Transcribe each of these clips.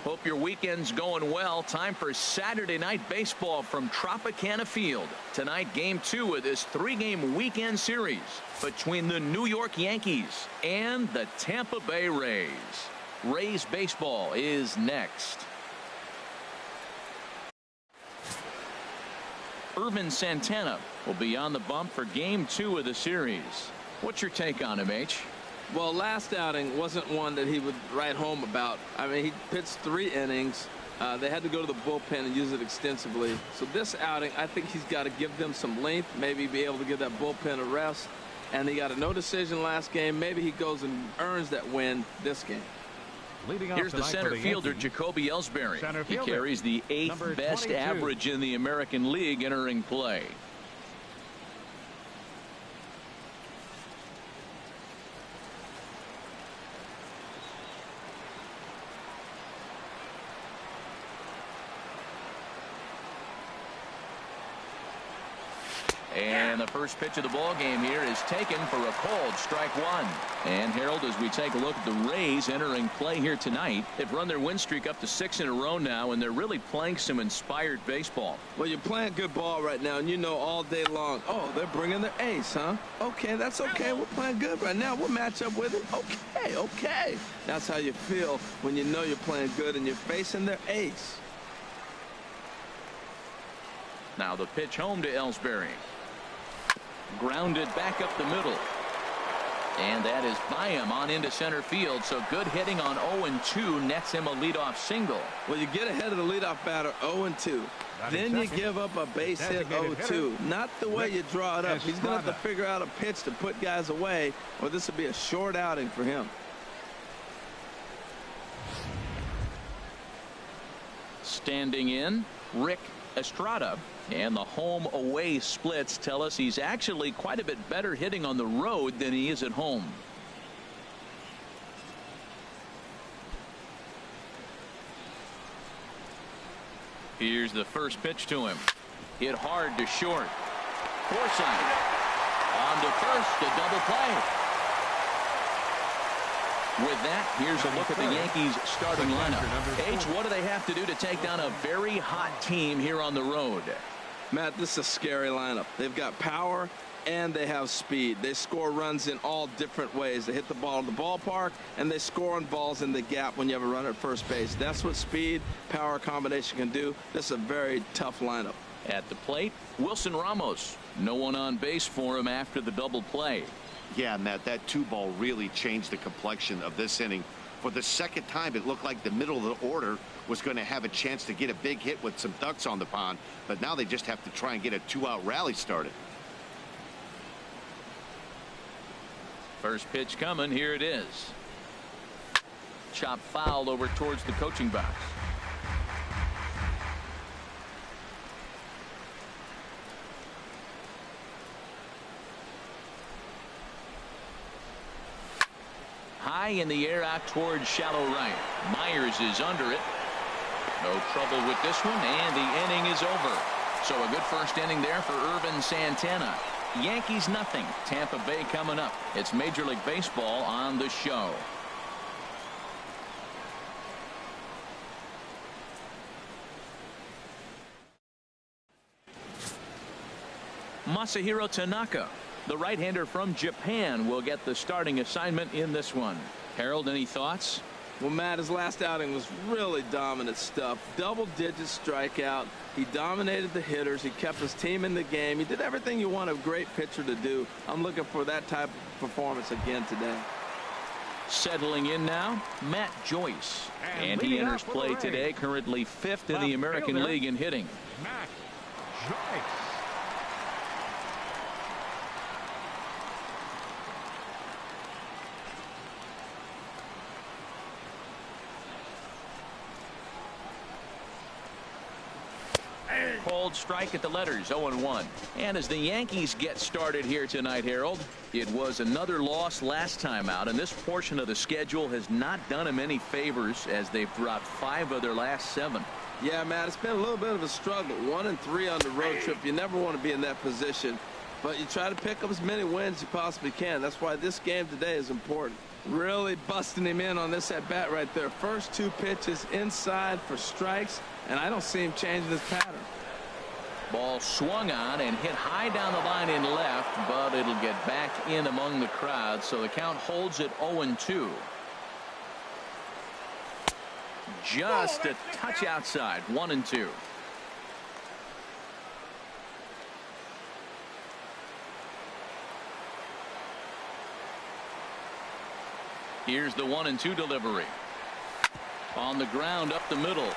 Hope your weekend's going well. Time for Saturday night baseball from Tropicana Field. Tonight, Game 2 of this 3-game weekend series between the New York Yankees and the Tampa Bay Rays. Rays baseball is next. Ervin Santana will be on the bump for Game 2 of the series. What's your take on him, H? Well, last outing wasn't one that he would write home about. I mean, he pitched 3 innings. They had to go to the bullpen and use it extensively. So this outing, I think he's got to give them some length, maybe be able to give that bullpen a rest. And he got a no decision last game. Maybe he goes and earns that win this game. Here's the center fielder, Jacoby Ellsbury. He carries the 8th best average in the American League entering play. And the first pitch of the ball game here is taken for a cold strike 1. And Harold, as we take a look at the Rays entering play here tonight, they've run their win streak up to 6 in a row now, and they're really playing some inspired baseball. Well, you're playing good ball right now, and you know all day long, oh, they're bringing their ace, huh? Okay, that's okay. We're playing good right now. We'll match up with them. Okay. That's how you feel when you know you're playing good and you're facing their ace. Now the pitch home to Ellsbury. Grounded back up the middle. And that is by him on into center field. So good hitting on 0-2 nets him a leadoff single. Well, you get ahead of the leadoff batter 0-2. Then you give up a base hit 0-2. Not the way you draw it up. He's going to have to figure out a pitch to put guys away, or this will be a short outing for him. Standing in, Rick Estrada. And the home away splits tell us he's actually quite a bit better hitting on the road than he is at home. Here's the first pitch to him. Hit hard to short. Forsythe on to first, a double play. With that, here's a look at the Yankees starting lineup. H, what do they have to do to take down a very hot team here on the road? Matt, this is a scary lineup. They've got power and they have speed. They score runs in all different ways. They hit the ball in the ballpark and they score on balls in the gap when you have a runner at first base. That's what speed, power combination can do. This is a very tough lineup. At the plate, Wilson Ramos. No one on base for him after the double play. Yeah, Matt, that 2-ball really changed the complexion of this inning. For the second time, it looked like the middle of the order was going to have a chance to get a big hit with some ducks on the pond, but now they just have to try and get a 2-out rally started. First pitch coming. Here it is. Chop foul over towards the coaching box. High in the air out towards shallow right. Myers is under it. No trouble with this one, and the inning is over. So a good first inning there for Ervin Santana. Yankees nothing. Tampa Bay coming up. It's Major League Baseball on the show. Masahiro Tanaka, the right-hander from Japan, will get the starting assignment in this one. Harold, any thoughts? Well, Matt, his last outing was really dominant stuff. Double-digit strikeout. He dominated the hitters. He kept his team in the game. He did everything you want a great pitcher to do. I'm looking for that type of performance again today. Settling in now, Matt Joyce. And he enters play today, currently 5th in the American League in hitting. Matt Joyce. Cold strike at the letters, 0-1. And as the Yankees get started here tonight, Harold, it was another loss last time out, and this portion of the schedule has not done them any favors as they've dropped 5 of their last 7. Yeah, Matt, it's been a little bit of a struggle. 1-3 on the road trip. You never want to be in that position, but you try to pick up as many wins as you possibly can. That's why this game today is important. Really busting him in on this at bat right there. First two pitches inside for strikes, and I don't see him changing his pattern. Ball swung on and hit high down the line in left, but it'll get back in among the crowd, so the count holds at 0-2. Just a touch outside. 1-2. Here's the 1-2 delivery. On the ground up the middle.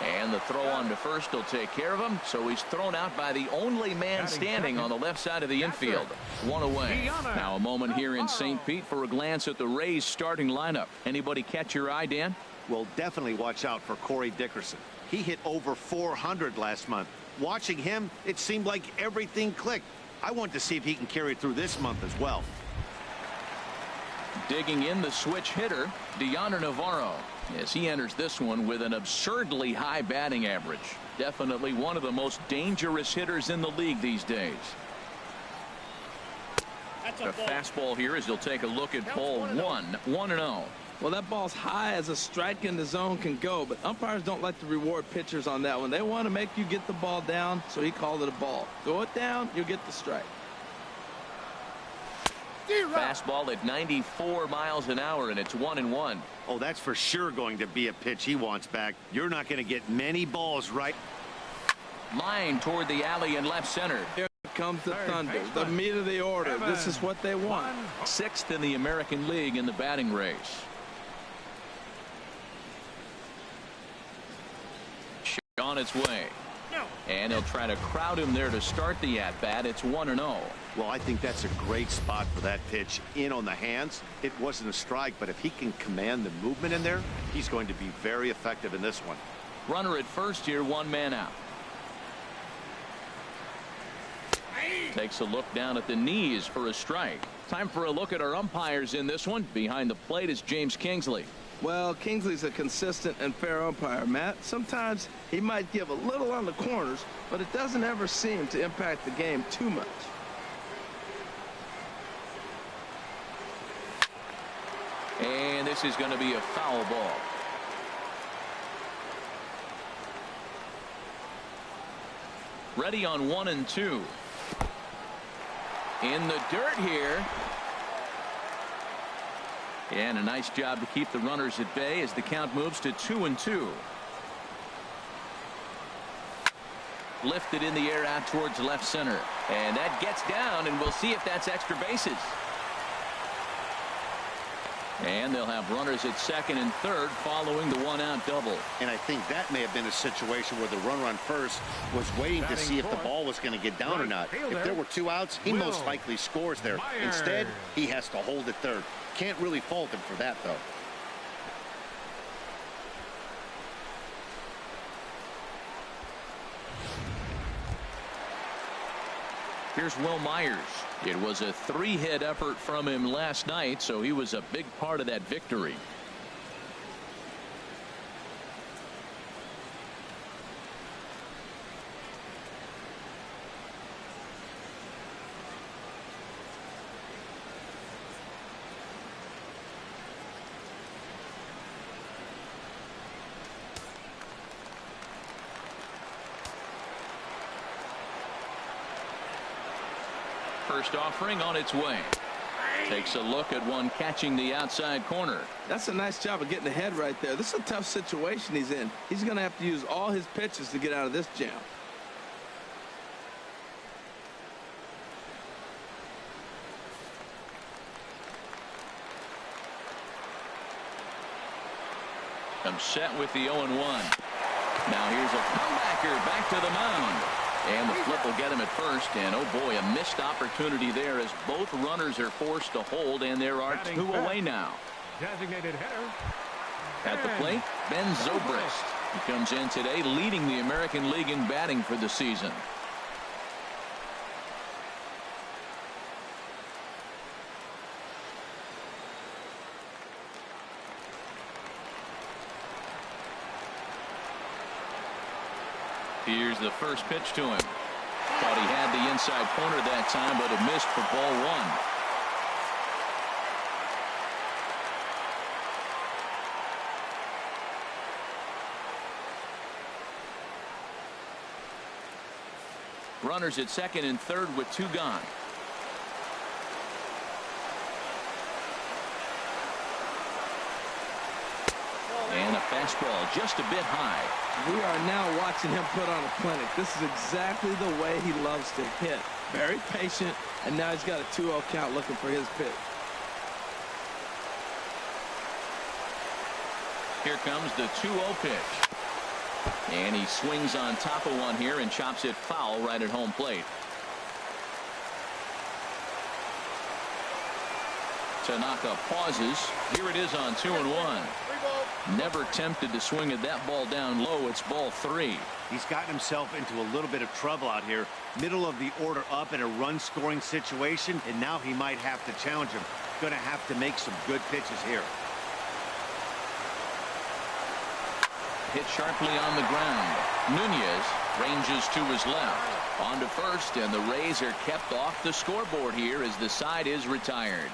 And the throw on to first will take care of him. So he's thrown out by the only man standing on the left side of the infield. One away. Now a moment here in St. Pete for a glance at the Rays starting lineup. Anybody catch your eye, Dan? Well, definitely watch out for Corey Dickerson. He hit over 400 last month. Watching him, it seemed like everything clicked. I want to see if he can carry it through this month as well. Digging in the switch hitter, Deoner Navarro, as he enters this one with an absurdly high batting average. Definitely one of the most dangerous hitters in the league these days. A fastball here as he'll take a look at ball 1-0. Well, that ball's high as a strike in the zone can go, but umpires don't like to reward pitchers on that one. They want to make you get the ball down, so he called it a ball. Throw it down, you'll get the strike. Fastball at 94 miles an hour, and it's 1-1. Oh, that's for sure going to be a pitch he wants back. You're not going to get many balls right. Line toward the alley in left center. Here comes the thunder, the meat of the order. This is what they want. Sixth in the American League in the batting race. On its way. And he'll try to crowd him there to start the at-bat. It's 1-0. Well, I think that's a great spot for that pitch. In on the hands. It wasn't a strike, but if he can command the movement in there, he's going to be very effective in this one. Runner at first here, one man out. Takes a look down at the knees for a strike. Time for a look at our umpires in this one. Behind the plate is James Kingsley. Well, Kingsley's a consistent and fair umpire, Matt. Sometimes he might give a little on the corners, but it doesn't ever seem to impact the game too much. And this is going to be a foul ball. Ready on 1-2. In the dirt here. And a nice job to keep the runners at bay as the count moves to 2-2. Lifted in the air out towards left center. And that gets down, and we'll see if that's extra bases. And they'll have runners at second and third following the one-out double. And I think that may have been a situation where the runner on first was waiting to see if the ball was going to get down or not. If there were two outs, he most likely scores there. Instead, he has to hold at third. Can't really fault him for that, though. Here's Will Myers. It was a three-hit effort from him last night, so he was a big part of that victory. First offering on its way. Takes a look at one catching the outside corner. That's a nice job of getting ahead right there. This is a tough situation he's in. He's going to have to use all his pitches to get out of this jam. I'm set with the 0-1. Now here's a comebacker back to the mound. And the flip will get him at first, and oh boy, a missed opportunity there as both runners are forced to hold, and there are two away now. Designated hitter. At the plate, Ben Zobrist. He comes in today leading the American League in batting for the season. Here's the first pitch to him. Thought he had the inside corner that time, but it missed for ball one. Runners at second and third with 2 gone. And a fastball just a bit high. We are now watching him put on a clinic. This is exactly the way he loves to hit. Very patient, and now he's got a 2-0 count looking for his pitch. Here comes the 2-0 pitch. And he swings on top of one here and chops it foul right at home plate. Tanaka pauses. Here it is on 2-1. Never tempted to swing at that ball down low. It's ball 3. He's gotten himself into a little bit of trouble out here. Middle of the order up in a run scoring situation, and now he might have to challenge him. Going to have to make some good pitches here. Hit sharply on the ground. Nunez ranges to his left. On to first, and the Rays are kept off the scoreboard here as the side is retired.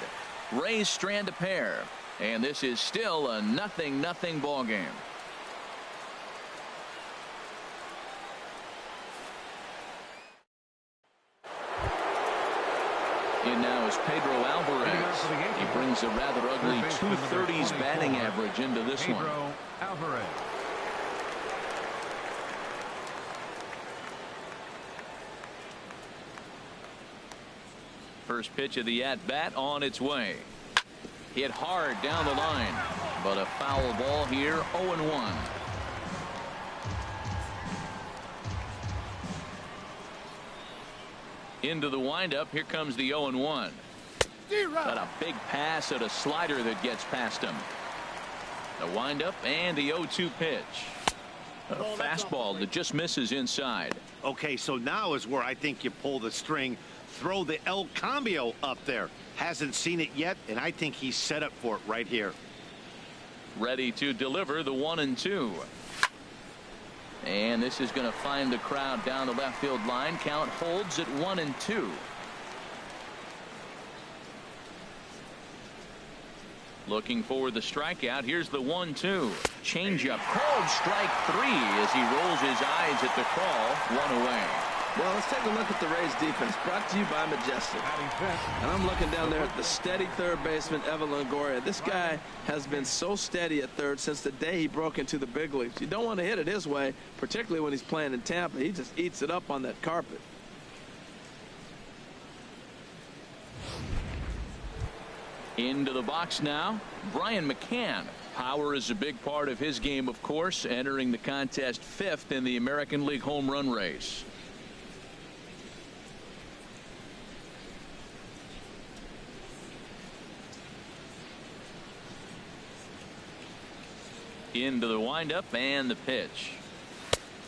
Rays strand a pair, and this is still a 0-0 ball game. In now is Pedro Alvarez. He brings a rather ugly 230s batting average into this one. Alvarez. First pitch of the at-bat on its way. Hit hard down the line, but a foul ball here. 0-1. Into the windup. Here comes the 0-1. Got a big pass at a slider that gets past him. The windup and the 0-2 pitch. A fastball that just misses inside. Okay, so now is where I think you pull the string. Throw the El Cambio up there. Hasn't seen it yet, and I think he's set up for it right here. Ready to deliver the 1-2. And this is going to find the crowd down the left field line. Count holds at 1-2. Looking for the strikeout. Here's the 1-2. Changeup. Called strike 3 as he rolls his eyes at the call. 1 away. Well, let's take a look at the Rays defense, brought to you by Majestic. And I'm looking down there at the steady third baseman, Evan Longoria. This guy has been so steady at third since the day he broke into the big leagues. You don't want to hit it his way, particularly when he's playing in Tampa. He just eats it up on that carpet. Into the box now, Brian McCann. Power is a big part of his game, of course, entering the contest 5th in the American League home run race. Into the windup and the pitch.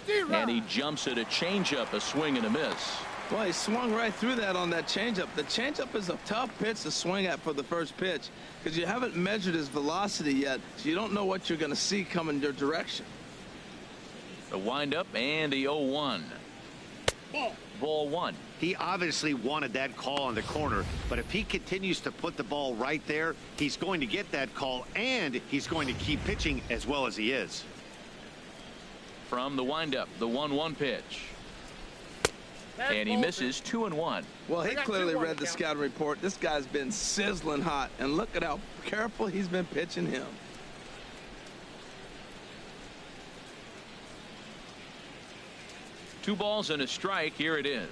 And he jumps at a changeup, a swing and a miss. Well, he swung right through that on that changeup. The changeup is a tough pitch to swing at for the first pitch because you haven't measured his velocity yet, so you don't know what you're going to see coming your direction. The windup and the 0-1. Ball 1. He obviously wanted that call on the corner, but if he continues to put the ball right there, he's going to get that call, and he's going to keep pitching as well as he is. From the windup, the 1-1 pitch. And he misses. 2-1. Well, he clearly read the scouting report. This guy's been sizzling hot, and look at how careful he's been pitching him. Two balls and a strike. Here it is.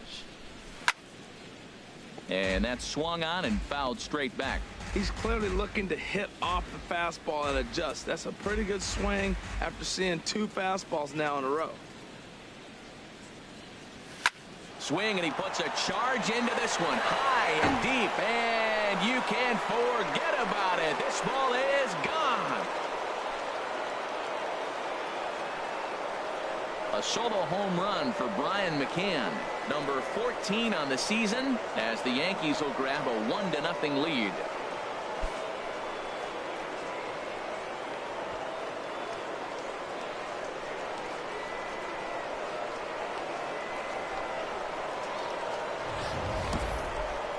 And that's swung on and fouled straight back. He's clearly looking to hit off the fastball and adjust. That's a pretty good swing after seeing 2 fastballs now in a row. Swing, and he puts a charge into this one, high and deep, and you can't forget about it. This ball is gone. A solo home run for Brian McCann, number 14 on the season, as the Yankees will grab a 1-0 lead.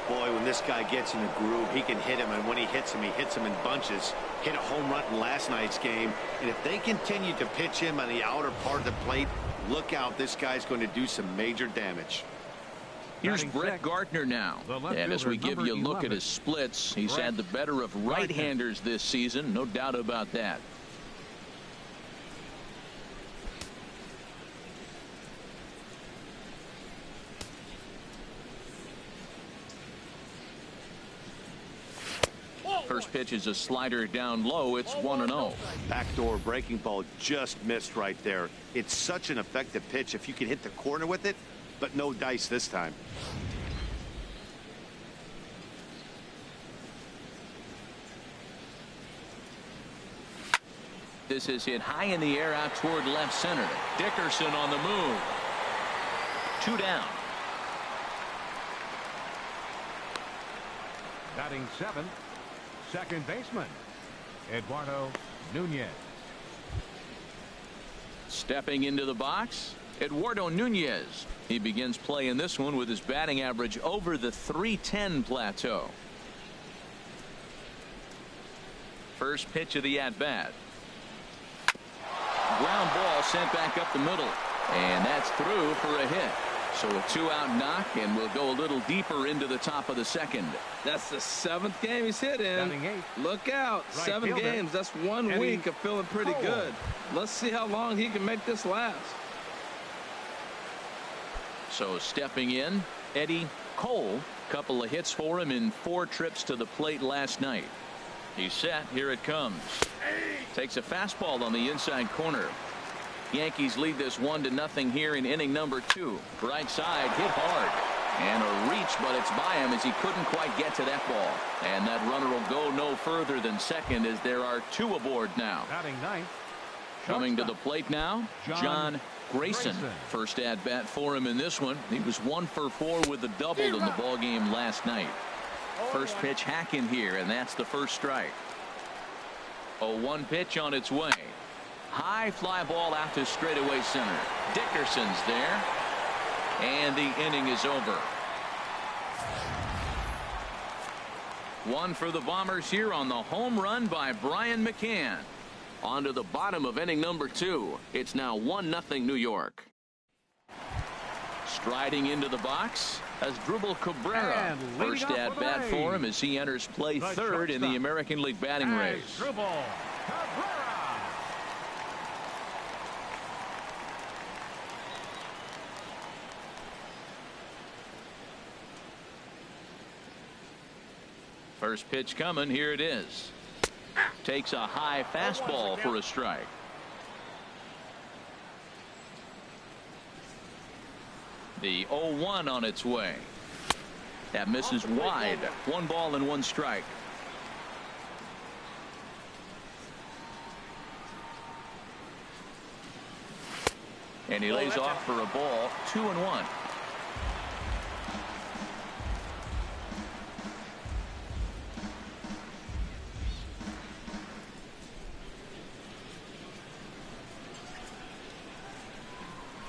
Boy, when this guy gets in the groove, he can hit him, and when he hits him in bunches. Hit a home run in last night's game, and if they continue to pitch him on the outer part of the plate, look out, this guy's going to do some major damage. Here's Batting Brett sixth, Gardner now. the left And as we fielder, give you a number look at 11, his splits, he's Brett had the better of right-handers this season. No doubt about that. First pitch is a slider down low. It's 1-0. Backdoor breaking ball just missed right there. It's such an effective pitch if you can hit the corner with it, but no dice this time. This is hit high in the air out toward left center. Dickerson on the move. 2 down. Batting seventh, second baseman, Eduardo Nunez. Stepping into the box, Eduardo Nunez. He begins play in this one with his batting average over the .310 plateau. First pitch of the at-bat. Ground ball sent back up the middle. And that's through for a hit. So a 2-out knock, and we'll go a little deeper into the top of the second. That's the 7th game he's hit in. Batting eighth, Look out. right 7 fielder, games. That's 1 Eddie week of feeling pretty Cole. good. Let's see how long he can make this last. So stepping in, Eddie Cole. Couple of hits for him in 4 trips to the plate last night. He's set. Here it comes. Takes a fastball on the inside corner. Yankees lead this 1-0 here in inning number 2. Right side hit hard. And a reach, but it's by him as he couldn't quite get to that ball. And that runner will go no further than second as there are 2 aboard now. batting ninth, Coming to the shortstop, plate now, John Grayson. First at bat for him in this one. He was 1 for 4 with a double in the ball game last night. First pitch hack in here, and that's the first strike. 0-1 pitch on its way. High fly ball out to straightaway center. Dickerson's there. And the inning is over. 1 for the Bombers here on the home run by Brian McCann. On to the bottom of inning number 2. It's now 1-0 New York. Striding into the box Asdrubal Cabrera. And leading First off at for the bat for Rays, him as he enters play the third in the shortstop, American League batting race. Asdrubal Cabrera. First pitch coming. Here it is. Takes a high fastball for a strike. The 0-1 on its way. That misses wide. 1 ball and 1 strike. And he lays off for a ball. 2-1.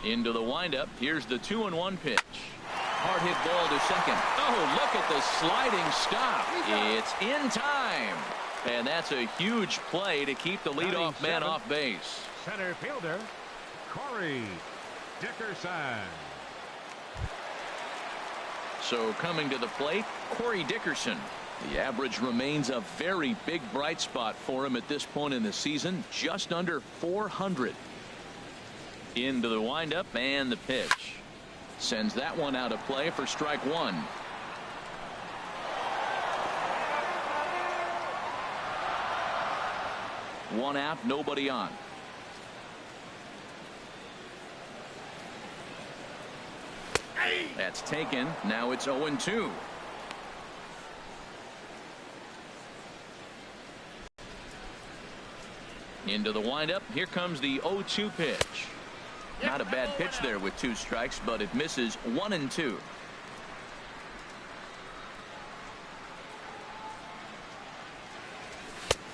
Into the windup. Here's the 2-1 pitch. Hard hit ball to second. Oh, look at the sliding stop. It's in time. And that's a huge play to keep the leadoff man off base. Center fielder Corey Dickerson. So coming to the plate, Corey Dickerson. The average remains a very big bright spot for him at this point in the season. Just under 400. Into the windup and the pitch. Sends that one out of play for strike 1. One out, nobody on. That's taken. Now it's 0-2. Into the windup. Here comes the 0-2 pitch. Not a bad pitch there with 2 strikes, but it misses 1-2.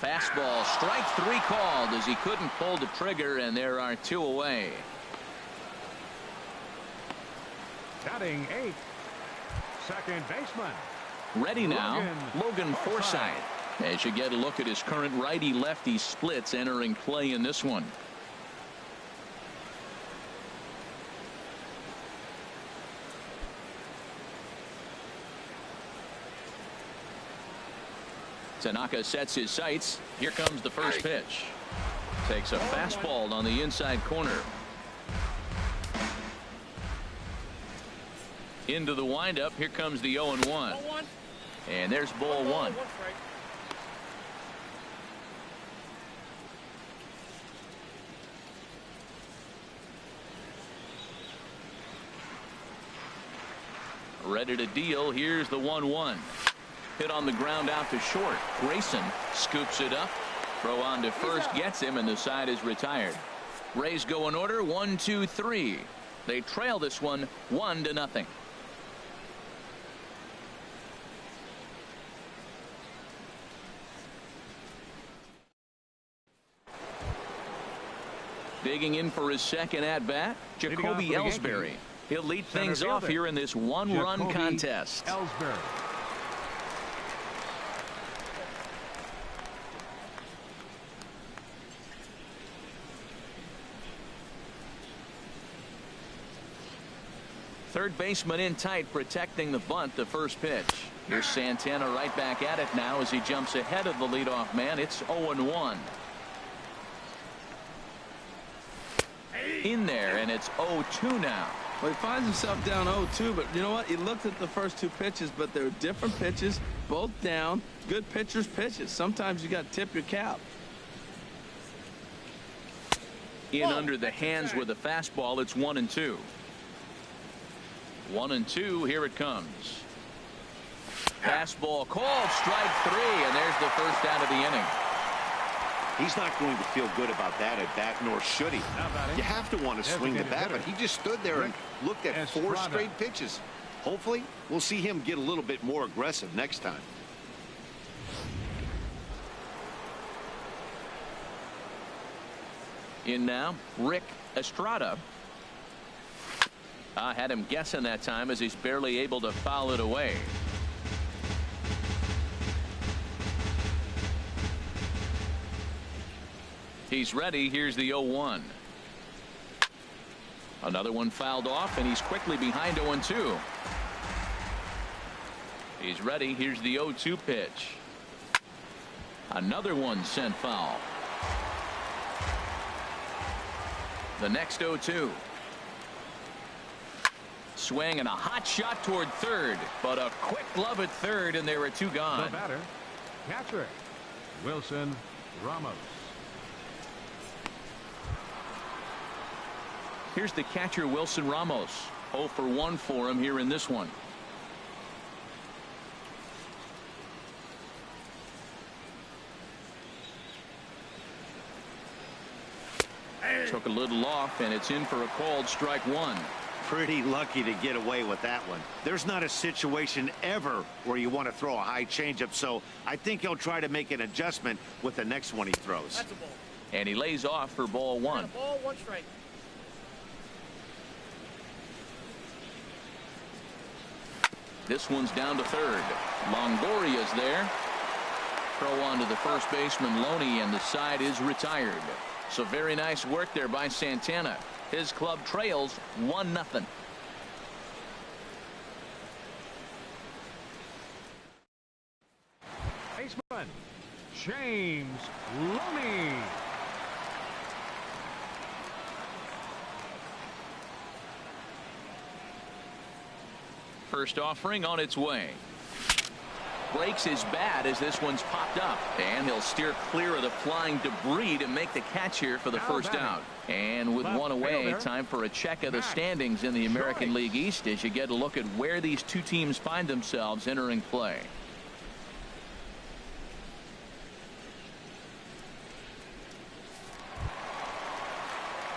Fastball, strike 3 called as he couldn't pull the trigger, and there are 2 away. Batting eighth, second baseman. Ready now, Logan Forsythe. As you get a look at his current righty-lefty splits entering play in this one. Tanaka sets his sights. Here comes the first pitch. Takes a fastball on the inside corner. Into the windup. Here comes the 0-1. And there's ball one. Ready to deal. Here's the 1-1. Hit on the ground out to short. Grayson scoops it up. Throw on to first gets him, and the side is retired. Rays go in order 1, 2, 3. They trail this one 1-0. Digging in for his second at bat, Jacoby Ellsbury. He'll lead things off here in this one-run contest. Ellsbury. Third baseman in tight, protecting the bunt. The first pitch. Here's Santana right back at it now as he jumps ahead of the leadoff man. It's 0-1. In there, and it's 0-2 now. Well, he finds himself down 0-2, but you know what? He looked at the first two pitches, but they're different pitches, both down. Good pitchers' pitches. Sometimes you got to tip your cap. In under the hands with a fastball. It's 1-2. 1-2. Here it comes. Fastball called. Strike three, and there's the first out of the inning. He's not going to feel good about that at bat, nor should he. You have to want to swing the bat, but he just stood there and looked at 4 straight pitches. Hopefully, we'll see him get a little bit more aggressive next time. In now, Rick Estrada. I had him guessing that time as he's barely able to foul it away. He's ready. Here's the 0-1. Another one fouled off, and he's quickly behind 0-2. He's ready. Here's the 0-2 pitch. Another one sent foul. The next 0-2. Swing and a hot shot toward third, but a quick glove at third, and there are 2 gone. The batter, catcher, Wilson Ramos. Here's the catcher, Wilson Ramos. 0 for 1 for him here in this one. Took a little off, and it's in for a called strike one. Pretty lucky to get away with that one. There's not a situation ever where you want to throw a high changeup, so I think he'll try to make an adjustment with the next one he throws. That's a ball. And he lays off for ball one. Ball, 1 strike. This one's down to third. Longoria's there. Throw on to the first baseman, Loney, and the side is retired. So very nice work there by Santana. His club trails 1-0. Baseman, James Loney. First offering on its way. Breaks his bat as this one's popped up, and he'll steer clear of the flying debris to make the catch here for the first out. And with one away, time for a check of the standings in the American League East as you get a look at where these two teams find themselves entering play.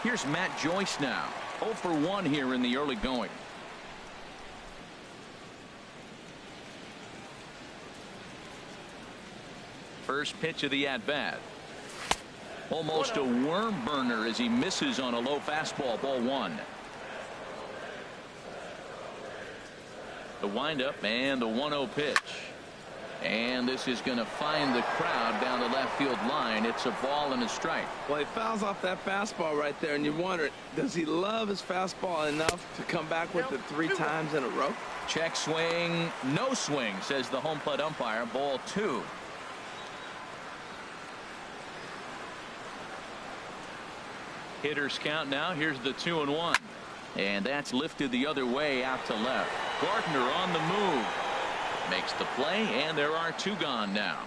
Here's Matt Joyce now. 0 for 1 here in the early going. First pitch of the at-bat. Almost a worm burner as he misses on a low fastball. Ball one. The windup and the 1-0 pitch. And this is going to find the crowd down the left field line. It's a ball and a strike. Well, he fouls off that fastball right there, and you wonder, does he love his fastball enough to come back with it 3 times in a row? Check swing. No swing, says the home plate umpire. Ball 2. Hitters count now. Here's the 2-1. And that's lifted the other way out to left. Gardner on the move. Makes the play, and there are 2 gone now.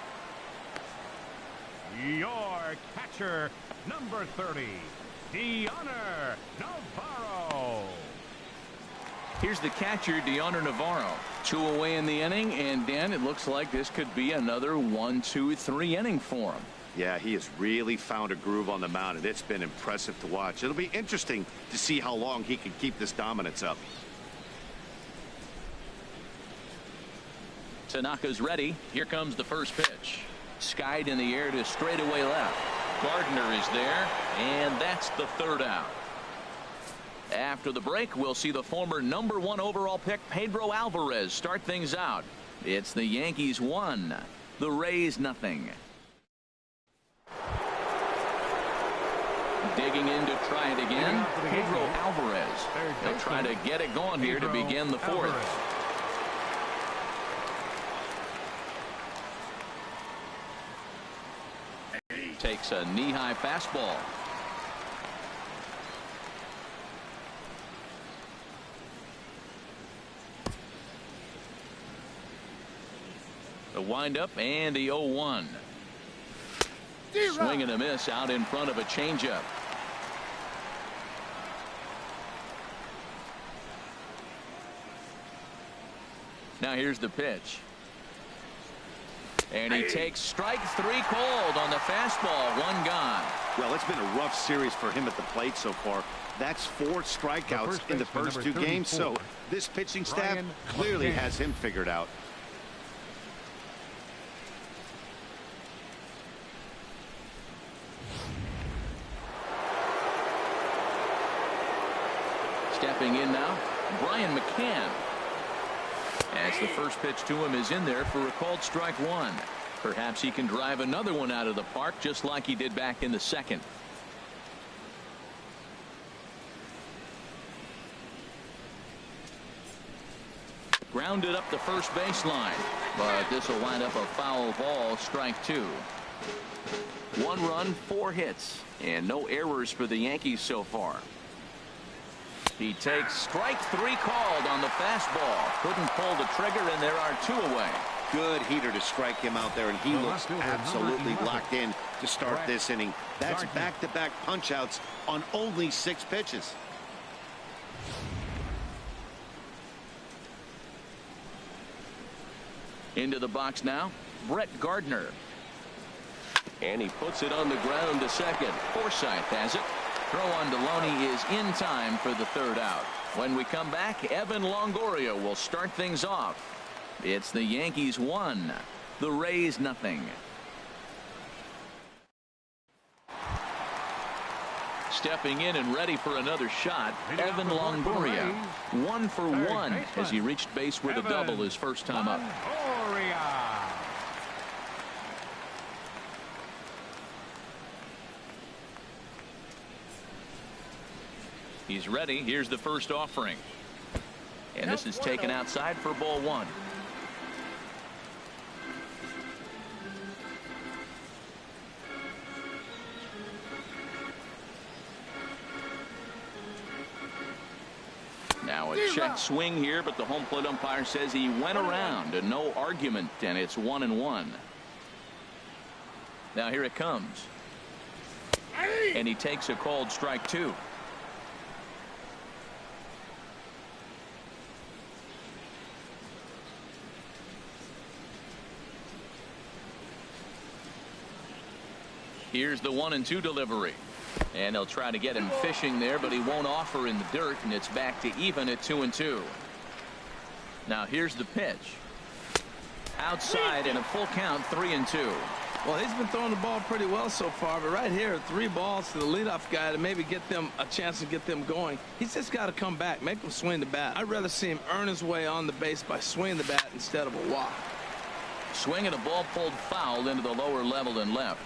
Your catcher, number 30, Deoner Navarro. Here's the catcher, Deoner Navarro. 2 away in the inning, and Dan, it looks like this could be another 1-2-3 inning for him. Yeah, he has really found a groove on the mound, and it's been impressive to watch. It'll be interesting to see how long he can keep this dominance up. Tanaka's ready. Here comes the first pitch. Skied in the air to straightaway left. Gardner is there, and that's the 3rd out. After the break, we'll see the former #1 overall pick Pedro Alvarez start things out. It's the Yankees 1, the Rays 0. Digging in to try it again, Pedro Alvarez. He'll try to get it going here to begin the 4th. Takes a knee-high fastball. The windup and the 0-1. Swing and a miss out in front of a changeup. Now here's the pitch. And he takes strike 3 called on the fastball. 1 gone. Well, it's been a rough series for him at the plate so far. That's 4 strikeouts in the first 2 games. So this pitching staff clearly has him figured out. Stepping in now, Brian McCann. As the first pitch to him is in there for a called strike 1. Perhaps he can drive another one out of the park just like he did back in the 2nd. Grounded up the first baseline, but this will wind up a foul ball, strike 2. 1 run, 4 hits, and no errors for the Yankees so far. He takes strike 3 called on the fastball. Couldn't pull the trigger, and there are 2 away. Good heater to strike him out there, and he looks absolutely locked in to start this inning. That's back-to-back punch-outs on only 6 pitches. Into the box now, Brett Gardner. And he puts it on the ground to second. Forsythe has it. Throw on Deloney is in time for the 3rd out. When we come back, Evan Longoria will start things off. It's the Yankees 1, the Rays 0. Stepping in and ready for another shot, Evan Longoria. 1 for 1 as he reached base with a double his first time up. He's ready. Here's the first offering. And this is taken outside for ball 1. Now a check swing here, but the home plate umpire says he went around and no argument, and it's 1-1. Now here it comes. And he takes a called strike 2. Here's the 1-2 delivery. And they'll try to get him fishing there, but he won't offer in the dirt, and it's back to even at 2-2. Now here's the pitch. Outside and a full count, 3-2. Well, he's been throwing the ball pretty well so far, but right here, 3 balls to the leadoff guy to maybe get them a chance to get them going. He's just got to come back, make them swing the bat. I'd rather see him earn his way on the base by swinging the bat instead of a walk. Swing and a ball pulled foul into the lower level and left.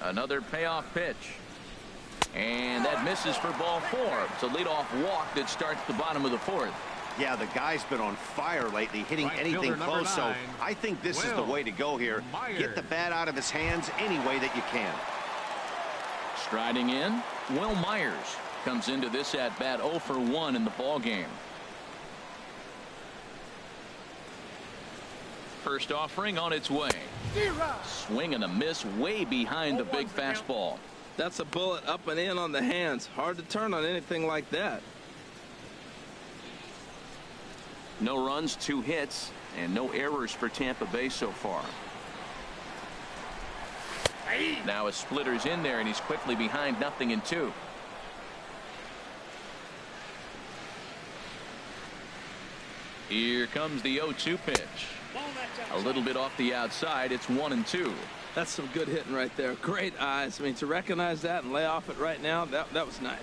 Another payoff pitch. And that misses for ball 4. It's a leadoff walk that starts the bottom of the 4th. Yeah, the guy's been on fire lately, hitting Right anything fielder, number close, so 9, I think this is the way to go here. Get the bat out of his hands any way that you can. Striding in, Will Myers comes into this at bat 0 for 1 in the ball game. First offering on its way. Swing and a miss way behind the big fastball. That's a bullet up and in on the hands. Hard to turn on anything like that. No runs, 2 hits, and no errors for Tampa Bay so far. Now a splitter's in there, and he's quickly behind 0-2. Here comes the 0-2 pitch. A little bit off the outside. It's 1-2. That's some good hitting right there. Great eyes. I mean, to recognize that and lay off it right now, that was nice.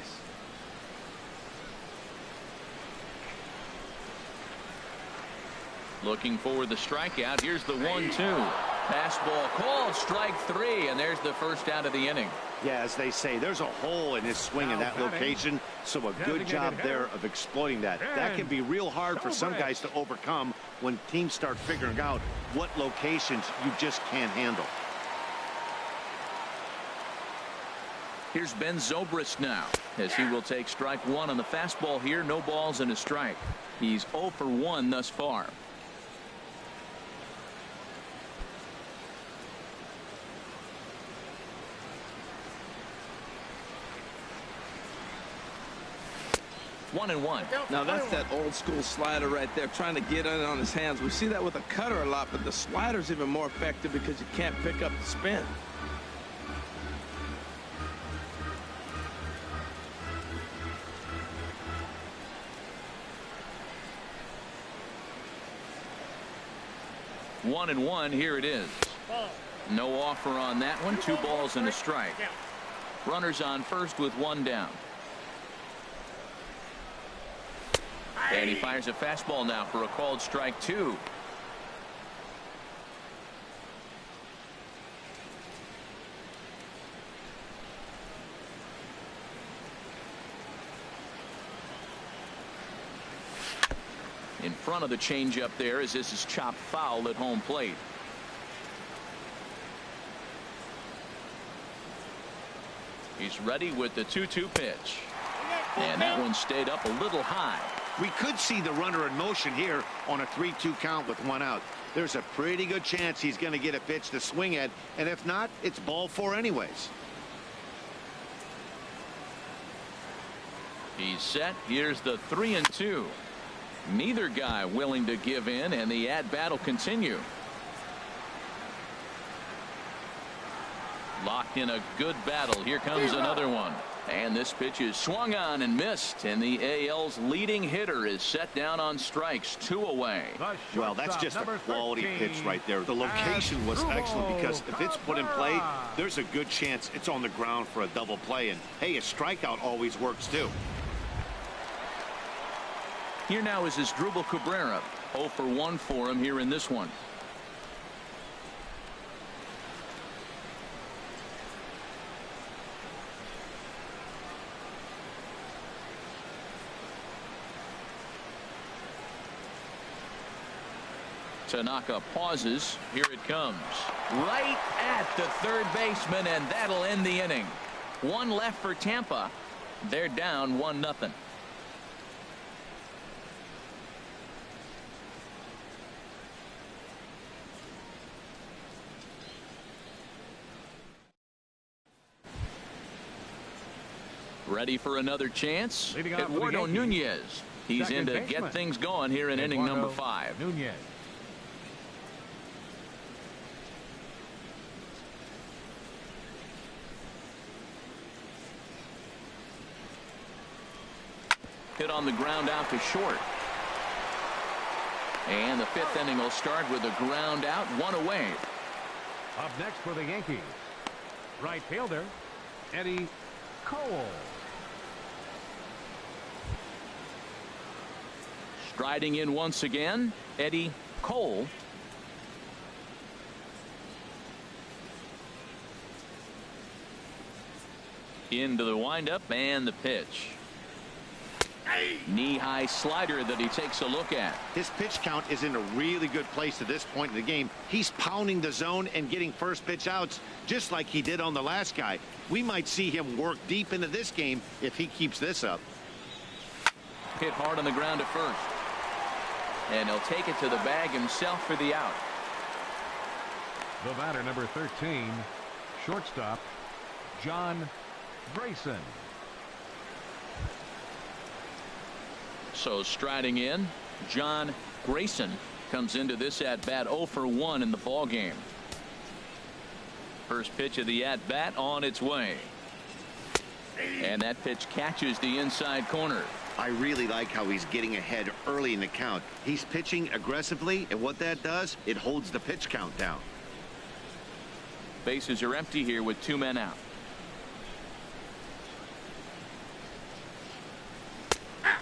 Looking for the strikeout. Here's the 1-2. Fastball called, strike 3, and there's the first out of the inning. Yeah, as they say, there's a hole in his swing in that location, so a good job there of exploiting that. That can be real hard for some guys to overcome when teams start figuring out what locations you just can't handle. Here's Ben Zobrist now, as he will take strike 1 on the fastball here. No balls and a strike. He's 0 for 1 thus far. One and one. Now that's that old school slider right there, trying to get in on his hands. We see that with a cutter a lot, but the slider's even more effective because you can't pick up the spin. One and one. Here it is. No offer on that one. 2 balls and a strike. Runners on first with 1 down. And he fires a fastball now for a called strike 2. In front of the changeup there, as this is chopped foul at home plate. He's ready with the 2-2 pitch. And that one stayed up a little high. We could see the runner in motion here on a 3-2 count with 1 out. There's a pretty good chance he's going to get a pitch to swing at, and if not, it's ball 4 anyways. He's set. Here's the 3-2. Neither guy willing to give in, and the at-bat will continue. Locked in a good battle. Here comes another one. And this pitch is swung on and missed, and the AL's leading hitter is set down on strikes, 2 away. Well, that's just a quality pitch right there. The location was excellent because if it's put in play, there's a good chance it's on the ground for a double play. And hey, a strikeout always works too. Here now is Asdrubal Cabrera. 0 for 1 for him here in this one. Tanaka pauses. Here it comes. Right at the third baseman, and that'll end the inning. 1 left for Tampa. They're down 1-0. Ready for another chance? Eduardo Nunez. He's in to get things going here in inning number 5. Nunez. Hit on the ground out to short. And the 5th inning will start with a ground out, 1 away. Up next for the Yankees, right fielder Eddie Cole. Striding in once again, Eddie Cole. Into the windup and the pitch. Knee-high slider that he takes a look at. His pitch count is in a really good place at this point in the game. He's pounding the zone and getting first pitch outs just like he did on the last guy. We might see him work deep into this game if he keeps this up. Hit hard on the ground at first. And he'll take it to the bag himself for the out. The batter, number 13, shortstop, John Grayson. So striding in, John Grayson comes into this at-bat 0 for 1 in the ball game. First pitch of the at-bat on its way. And that pitch catches the inside corner. I really like how he's getting ahead early in the count. He's pitching aggressively, and what that does, it holds the pitch count down. Bases are empty here with 2 men out.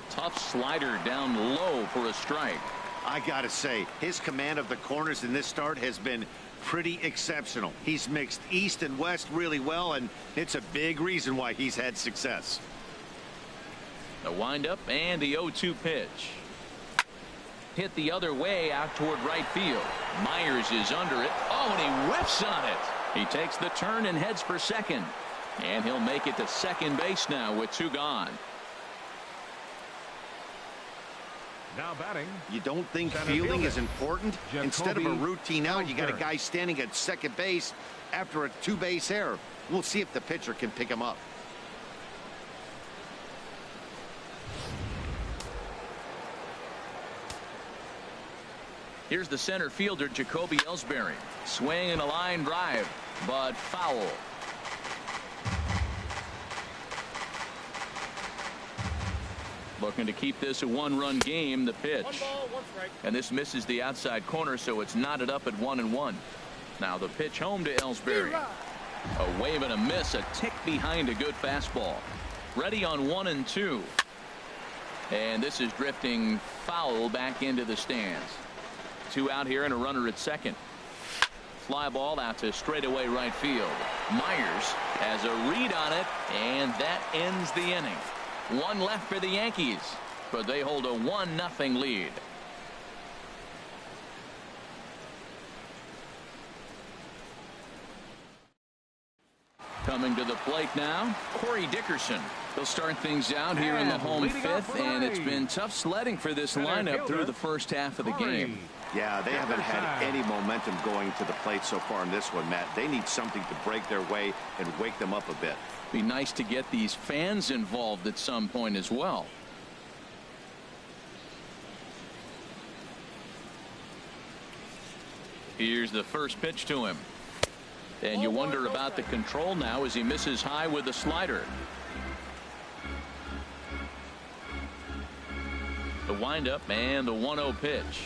Tough slider down low for a strike. I gotta say, his command of the corners in this start has been pretty exceptional. He's mixed east and west really well, and it's a big reason why he's had success. The windup and the 0-2 pitch. Hit the other way out toward right field. Myers is under it. Oh, and he whiffs on it. He takes the turn and heads for second. And he'll make it to second base now with 2 gone. Now batting. You don't think Center fielding fielder, is important? Jacoby Instead of a routine out, you got a Ellsbury. guy standing at second base after a 2-base error. We'll see if the pitcher can pick him up. Here's the center fielder, Jacoby Ellsbury. Swing and a line drive, but foul. Looking to keep this a 1-run game. The pitch. 1 ball, 1 strike. And this misses the outside corner, so it's knotted up at 1-1. Now the pitch home to Ellsbury. A wave and a miss, a tick behind a good fastball. Ready on 1-2. And this is drifting foul back into the stands. 2 out here and a runner at second. Fly ball out to straightaway right field. Myers has a read on it, and that ends the inning. 1 left for the Yankees, but they hold a 1-0 lead. Coming to the plate now, Corey Dickerson. They'll start things out here in the home leading off 5th, for the and it's Rays, been tough sledding for this center lineup through fielder, the first half of the Corey game. Yeah, they haven't had Dickerson. any momentum going to the plate so far in this one, Matt. They need something to break their way and wake them up a bit. Be nice to get these fans involved at some point as well. Here's the first pitch to him. And you wonder about the control now as he misses high with the slider. The windup and the 1-0 pitch.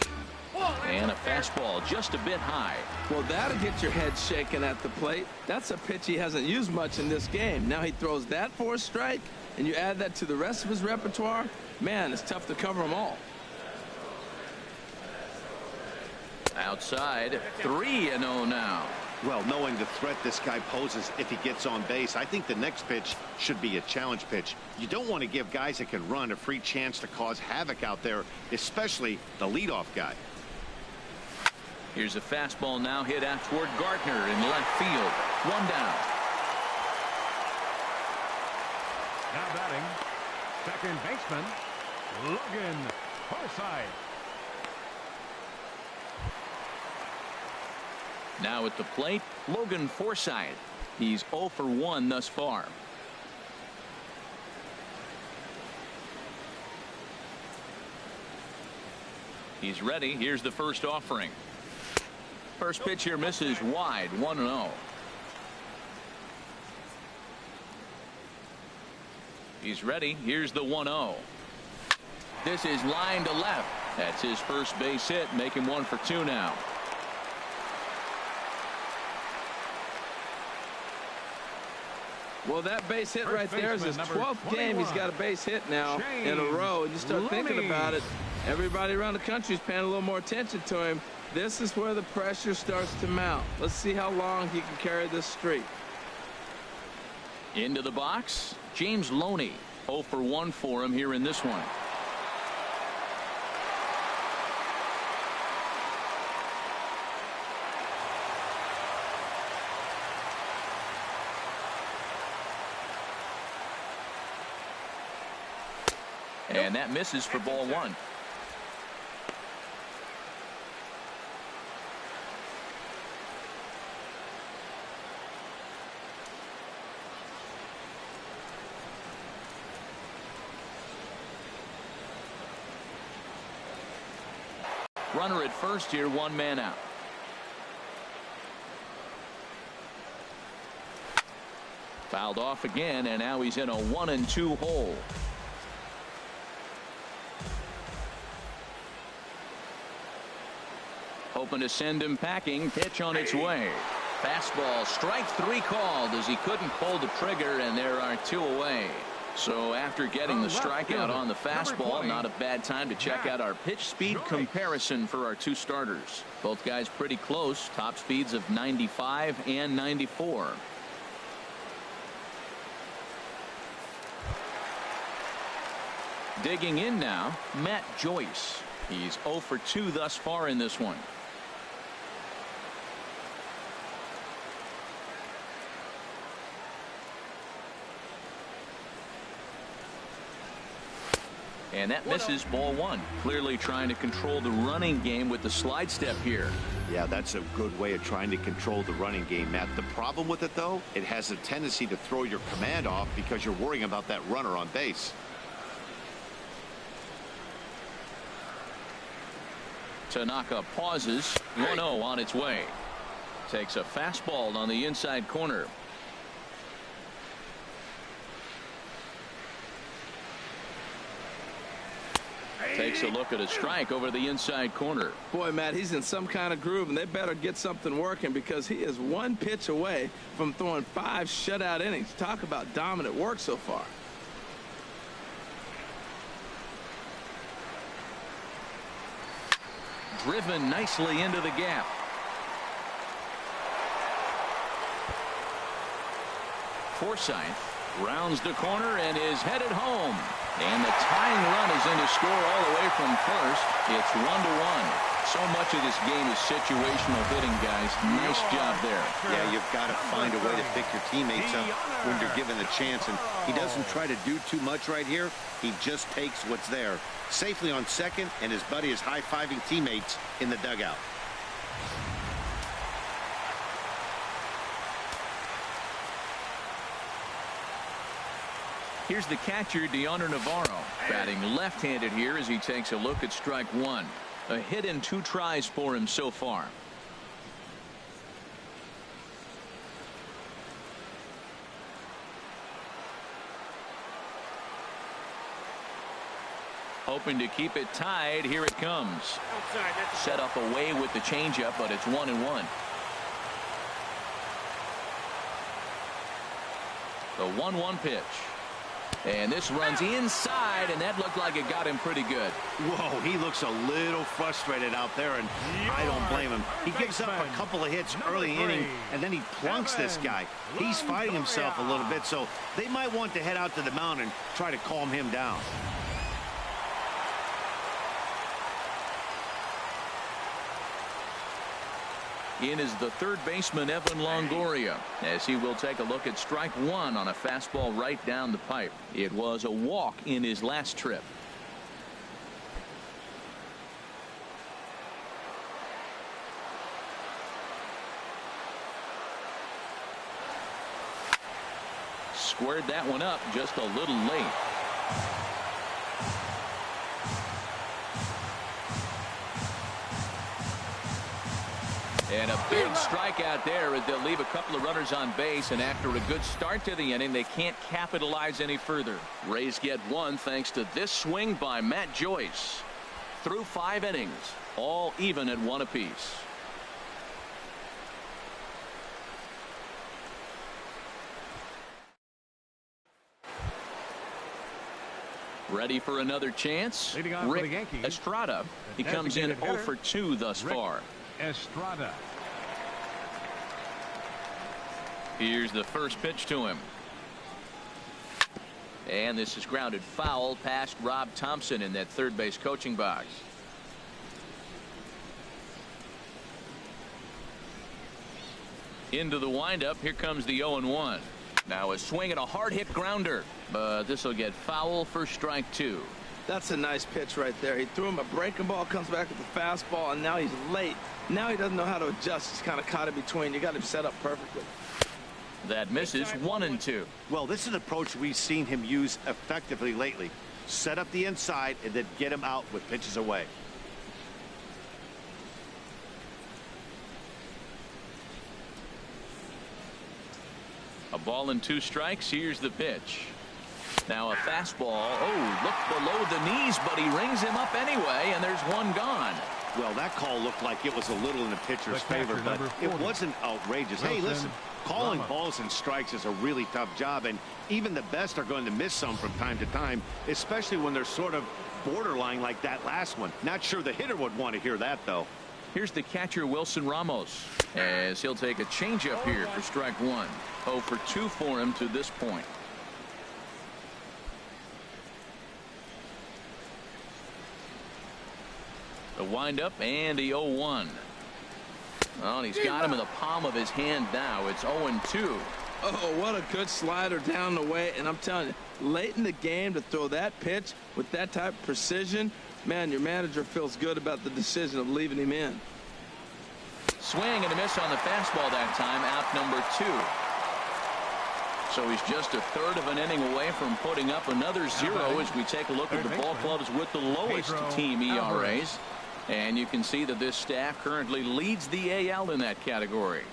And a fastball just a bit high. Well, that'll get your head shaken at the plate. That's a pitch he hasn't used much in this game. Now he throws that for a strike, and you add that to the rest of his repertoire. Man, it's tough to cover them all. Outside, 3-0 now. Well, knowing the threat this guy poses if he gets on base, I think the next pitch should be a challenge pitch. You don't want to give guys that can run a free chance to cause havoc out there, especially the leadoff guy. Here's a fastball now hit out toward Gardner in left field. 1 down. Now batting, second baseman, Logan Forsythe. Now at the plate, Logan Forsythe. He's 0 for 1 thus far. He's ready. Here's the first offering. First pitch here misses wide. 1-0. He's ready. Here's the 1-0. This is line to left. That's his first base hit. Make him 1 for 2 now. Well, that base hit First right there is his baseman, number 12th game. He's 21. got a base hit now in a row. And you start thinking Looney. about it, everybody around the country is paying a little more attention to him. This is where the pressure starts to mount. Let's see how long he can carry this streak. Into the box, James Loney. 0 for 1 for him here in this one. And that misses for ball 1. Runner at first here, 1 man out. Fouled off again, and now he's in a 1-2 hole. Hoping to send him packing. Pitch on its way. Fastball, strike 3 called as he couldn't pull the trigger, and there are 2 away. So after getting the strikeout on the fastball, not a bad time to check out our pitch speed comparison for our 2 starters. Both guys pretty close. Top speeds of 95 and 94. Digging in now, Matt Joyce. He's 0 for 2 thus far in this one. And that misses ball 1. Clearly trying to control the running game with the slide step here. Yeah, that's a good way of trying to control the running game, Matt. The problem with it, though, it has a tendency to throw your command off because you're worrying about that runner on base. Tanaka pauses. 1-0 on its way. Takes a fastball on the inside corner. Takes a look at a strike over the inside corner. Boy, Matt, he's in some kind of groove, and they better get something working because he is 1 pitch away from throwing 5 shutout innings. Talk about dominant work so far. Driven nicely into the gap. Forsythe rounds the corner and is headed home. And the tying run is in to score all the way from first. It's 1-1. So much of this game is situational hitting, guys. Nice job there. Yeah, you've got to find a way to pick your teammates up when you're given the chance. And he doesn't try to do too much right here. He just takes what's there. Safely on second, and his buddy is high-fiving teammates in the dugout. Here's the catcher, Deoner Navarro, batting left-handed here as he takes a look at strike 1. A hit in 2 tries for him so far. Hoping to keep it tied. Here it comes. Set up away with the changeup, but it's 1-1. The 1-1 pitch. And this runs inside, and that looked like it got him pretty good. Whoa, he looks a little frustrated out there, and I don't blame him. He gives up a couple of hits early inning, and then he plunks this guy. He's fighting himself a little bit, so they might want to head out to the mound and try to calm him down. In is the third baseman, Evan Longoria, as he will take a look at strike 1 on a fastball right down the pipe. It was a walk in his last trip. Squared that one up just a little late. And a big strikeout there as they'll leave a couple of runners on base, and after a good start to the inning, they can't capitalize any further. Rays get 1 thanks to this swing by Matt Joyce. Through 5 innings, all even at 1 apiece. Ready for another chance? Rick Estrada. He comes in 0 for 2 thus far. Estrada. Here's the first pitch to him. And this is grounded foul past Rob Thompson in that third base coaching box. Into the windup. Here comes the 0-1. Now a swing and a hard hit grounder, but this will get foul for strike 2. That's a nice pitch right there. He threw him a breaking ball, comes back with the fastball, and now he's late. Now he doesn't know how to adjust. He's kind of caught in between. You got him set up perfectly. That misses. 1-2. Well, this is an approach we've seen him use effectively lately. Set up the inside and then get him out with pitches away. A ball and 2 strikes. Here's the pitch. Now a fastball. Oh, look below the knees, but he rings him up anyway, and there's one gone. Well, that call looked like it was a little in the pitcher's favor, but it wasn't outrageous. Hey, listen, calling balls and strikes is a really tough job, and even the best are going to miss some from time to time, especially when they're sort of borderline like that last one. Not sure the hitter would want to hear that, though. Here's the catcher, Wilson Ramos, as he'll take a changeup here for strike 1. 0 for 2 for him to this point. The windup and the 0-1. Well, and he's got him in the palm of his hand now. It's 0-2. Oh, what a good slider down the way. And I'm telling you, late in the game to throw that pitch with that type of precision, man, your manager feels good about the decision of leaving him in. Swing and a miss on the fastball that time. Out number 2. So he's just a third of an inning away from putting up another 0 as we take a look at the ball clubs with the lowest team ERAs. And you can see that this staff currently leads the AL in that category.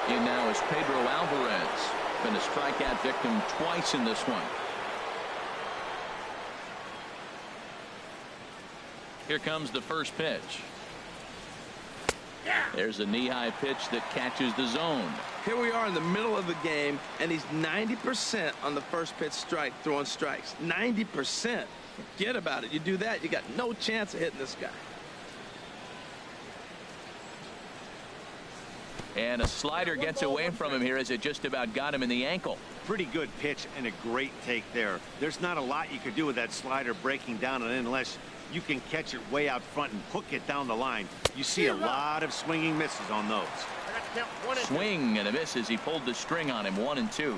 In now is Pedro Alvarez. Been a strikeout victim twice in this one. Here comes the first pitch. There's a knee-high pitch that catches the zone. Here we are in the middle of the game, and he's 90% on the first pitch strike, throwing strikes. 90%. Forget about it. You do that, you got no chance of hitting this guy. And a slider gets away from him here as it just about got him in the ankle. Pretty good pitch and a great take there. There's not a lot you could do with that slider breaking down and unless you can catch it way out front and hook it down the line. You see a lot of swinging misses on those. Swing and a miss as he pulled the string on him. 1-2.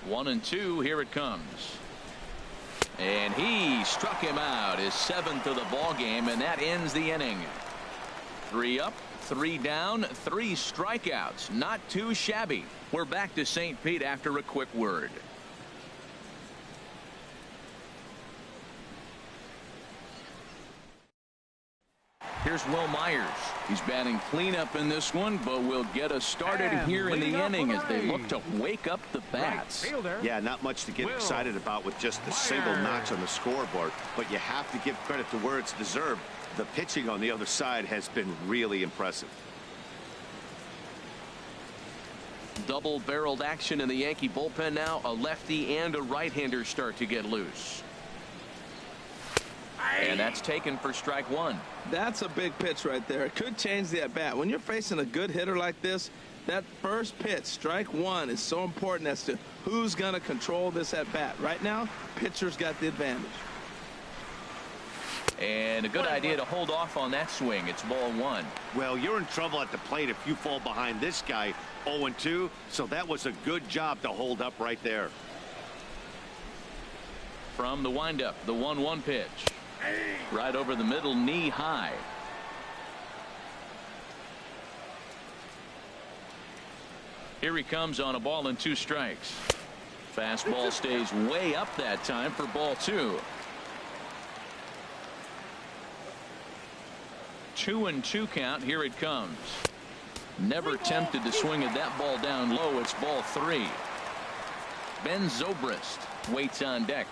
1-2. Here it comes. And he struck him out. His 7th of the ball game, and that ends the inning. 3 up, 3 down, 3 strikeouts. Not too shabby. We're back to St. Pete after a quick word. Here's Will Myers. He's batting cleanup in this one, but will get us started here in the inning as they look to wake up the bats. Yeah, not much to get excited about with just the single notch on the scoreboard, but you have to give credit to where it's deserved. The pitching on the other side has been really impressive. Double-barreled action in the Yankee bullpen now. A lefty and a right-hander start to get loose. And that's taken for strike 1. That's a big pitch right there. It could change the at-bat. When you're facing a good hitter like this, that first pitch, strike 1, is so important as to who's going to control this at-bat. Right now, pitcher's got the advantage. And a good idea to hold off on that swing. It's ball 1. Well, you're in trouble at the plate if you fall behind this guy 0-2, so that was a good job to hold up right there. From the windup, the 1-1 pitch. Right over the middle, knee high. Here he comes on a ball and 2 strikes. Fastball stays way up that time for ball 2. 2-2 count. Here it comes. Never tempted to swing at that ball down low. It's ball 3. Ben Zobrist waits on deck.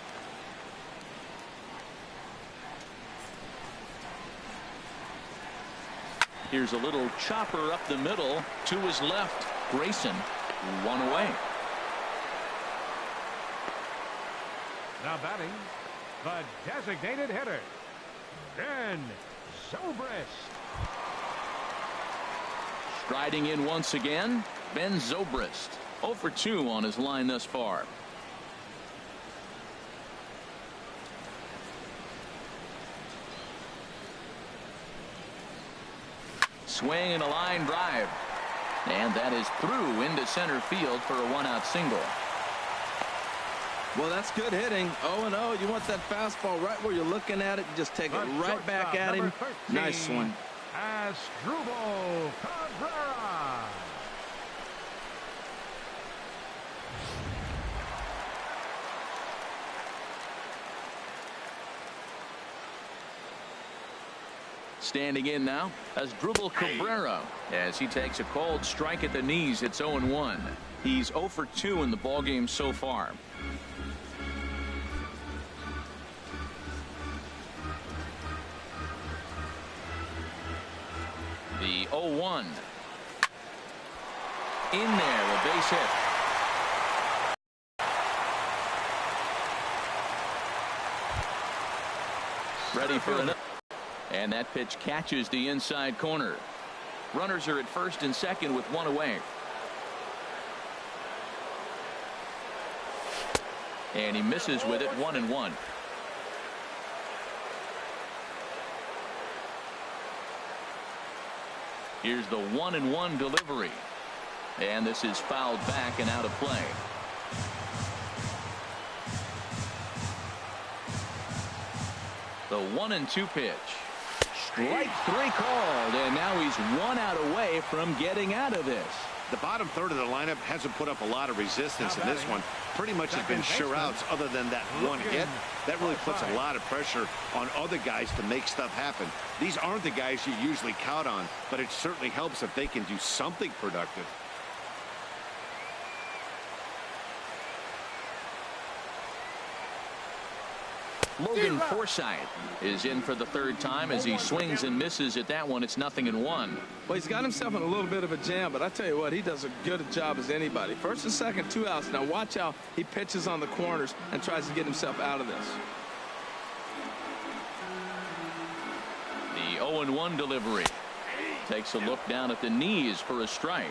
Here's a little chopper up the middle to his left. Grayson, 1 away. Now batting, the designated hitter, Ben Zobrist. Striding in once again, Ben Zobrist. 0 for 2 on his line thus far. Swing and a line drive. And that is through into center field for a 1-out single. Well, that's good hitting. 0-0. You want that fastball right where you're looking at it. You just take it right back at him. Nice swing. Asdrubal Cabrera. Standing in now, Asdrubal Cabrera, as he takes a called strike at the knees. It's 0-1. He's 0 for 2 in the ballgame so far. The 0-1. In there, a base hit. Ready for another. And that pitch catches the inside corner. Runners are at first and second with one away. And he misses with it. 1-1. Here's the 1-1 delivery. And this is fouled back and out of play. The 1-2 pitch. Strike 3 called, and now he's 1 out away from getting out of this. The bottom third of the lineup hasn't put up a lot of resistance in this one. Pretty much has been sure outs other than that one hit. That really puts a lot of pressure on other guys to make stuff happen. These aren't the guys you usually count on, but it certainly helps if they can do something productive. Logan Forsythe is in for the third time as he swings and misses at that one. It's 0-1. Well, he's got himself in a little bit of a jam, but I tell you what, he does a good job as anybody. First and second, 2 outs. Now watch how he pitches on the corners and tries to get himself out of this. The 0-1 delivery. Takes a look down at the knees for a strike.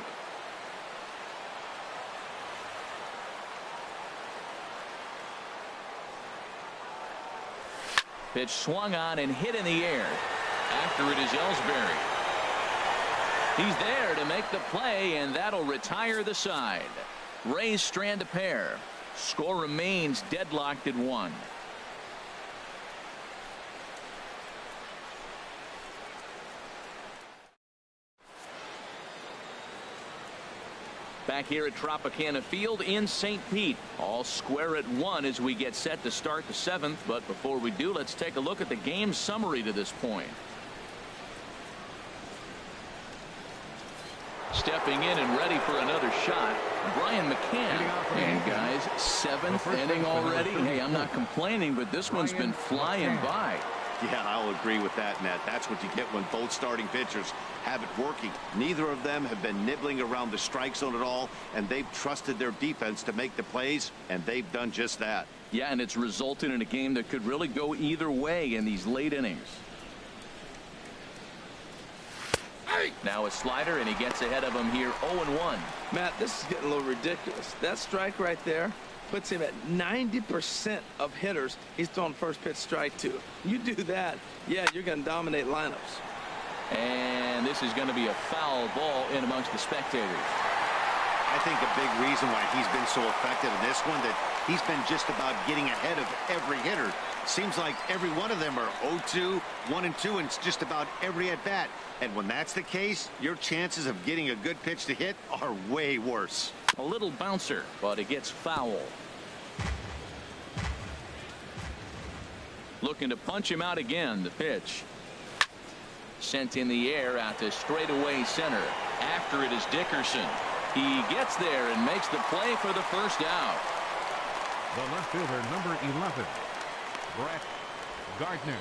Pitch swung on and hit in the air. After it is Ellsbury. He's there to make the play, and that'll retire the side. Rays strand a pair. Score remains deadlocked at 1. Back here at Tropicana Field in St. Pete. All square at 1 as we get set to start the 7th. But before we do, let's take a look at the game summary to this point. Stepping in and ready for another shot, Brian McCann. And guys, 7th inning already. Hey, I'm not complaining, but this one's been flying by. Yeah, I'll agree with that, Matt. That's what you get when both starting pitchers have it working. Neither of them have been nibbling around the strike zone at all, and they've trusted their defense to make the plays, and they've done just that. Yeah, and it's resulted in a game that could really go either way in these late innings. Now a slider, and he gets ahead of him here. 0-1. Matt, this is getting a little ridiculous. That strike right there puts him at 90% of hitters he's thrown first pitch strike to. You do that, yeah, you're going to dominate lineups. And this is going to be a foul ball in amongst the spectators. I think a big reason why he's been so effective in this one, that he's been just about getting ahead of every hitter. Seems like every one of them are 0-2, 1-2, and it's just about every at bat. And when that's the case, your chances of getting a good pitch to hit are way worse. A little bouncer, but it gets foul. Looking to punch him out again. The pitch sent in the air out to straightaway center. After it is Dickerson. He gets there and makes the play for the first out. The left fielder, number 11, Brett Gardner.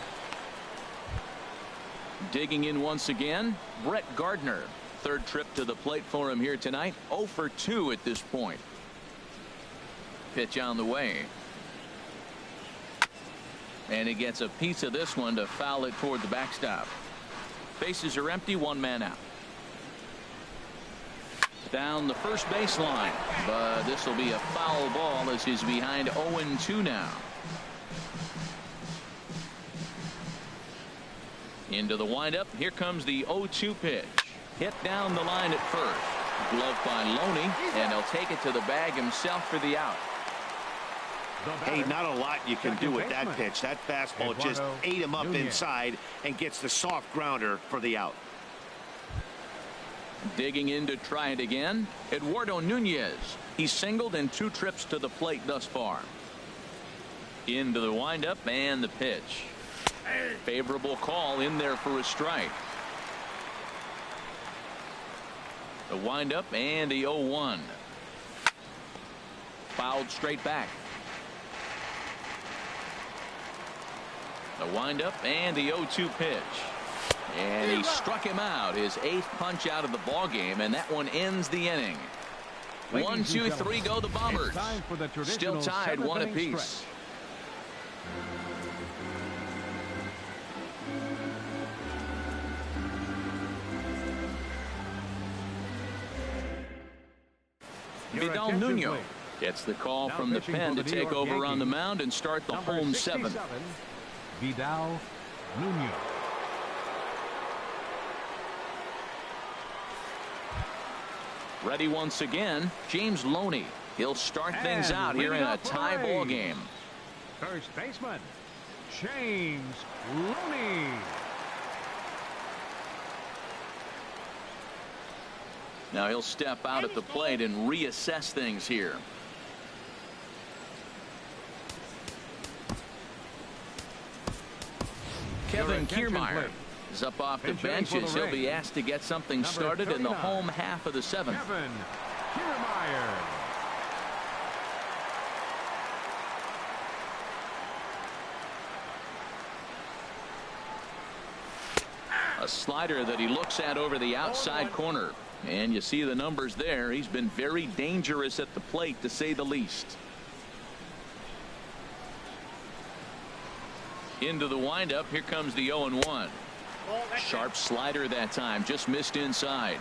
Digging in once again, Brett Gardner. Third trip to the plate for him here tonight. 0 for 2 at this point. Pitch on the way. And he gets a piece of this one to foul it toward the backstop. Bases are empty, 1 man out. Down the first baseline, but this will be a foul ball as he's behind 0-2 now. Into the windup. Here comes the 0-2 pitch. Hit down the line at first. Gloved by Loney, and he'll take it to the bag himself for the out. Hey, not a lot you can do with that pitch. That fastball just ate him up inside and gets the soft grounder for the out. Digging in to try it again, Eduardo Nunez. He's singled in 2 trips to the plate thus far. Into the windup and the pitch. Favorable call in there for a strike. The windup and the 0-1. Fouled straight back. The windup and the 0-2 pitch. And he struck him out, his 8th punch out of the ball game, and that one ends the inning. 1, 2, 3 go the Bombers. Still tied 1 apiece. Vidal Nuno gets the call from the pen to take over on the mound and start the home 7th. Vidal Nuno. Ready once again, James Loney. He'll start things out here in a tie ball game. First baseman, James Loney. Now he'll step out at the plate and reassess things here. Kevin Kiermaier is up off the bench as he'll be asked to get something started in the home half of the 7th. Kevin Kiermaier. A slider that he looks at over the outside corner. And you see the numbers there. He's been very dangerous at the plate, to say the least. Into the windup. Here comes the 0-1. Sharp slider that time. Just missed inside.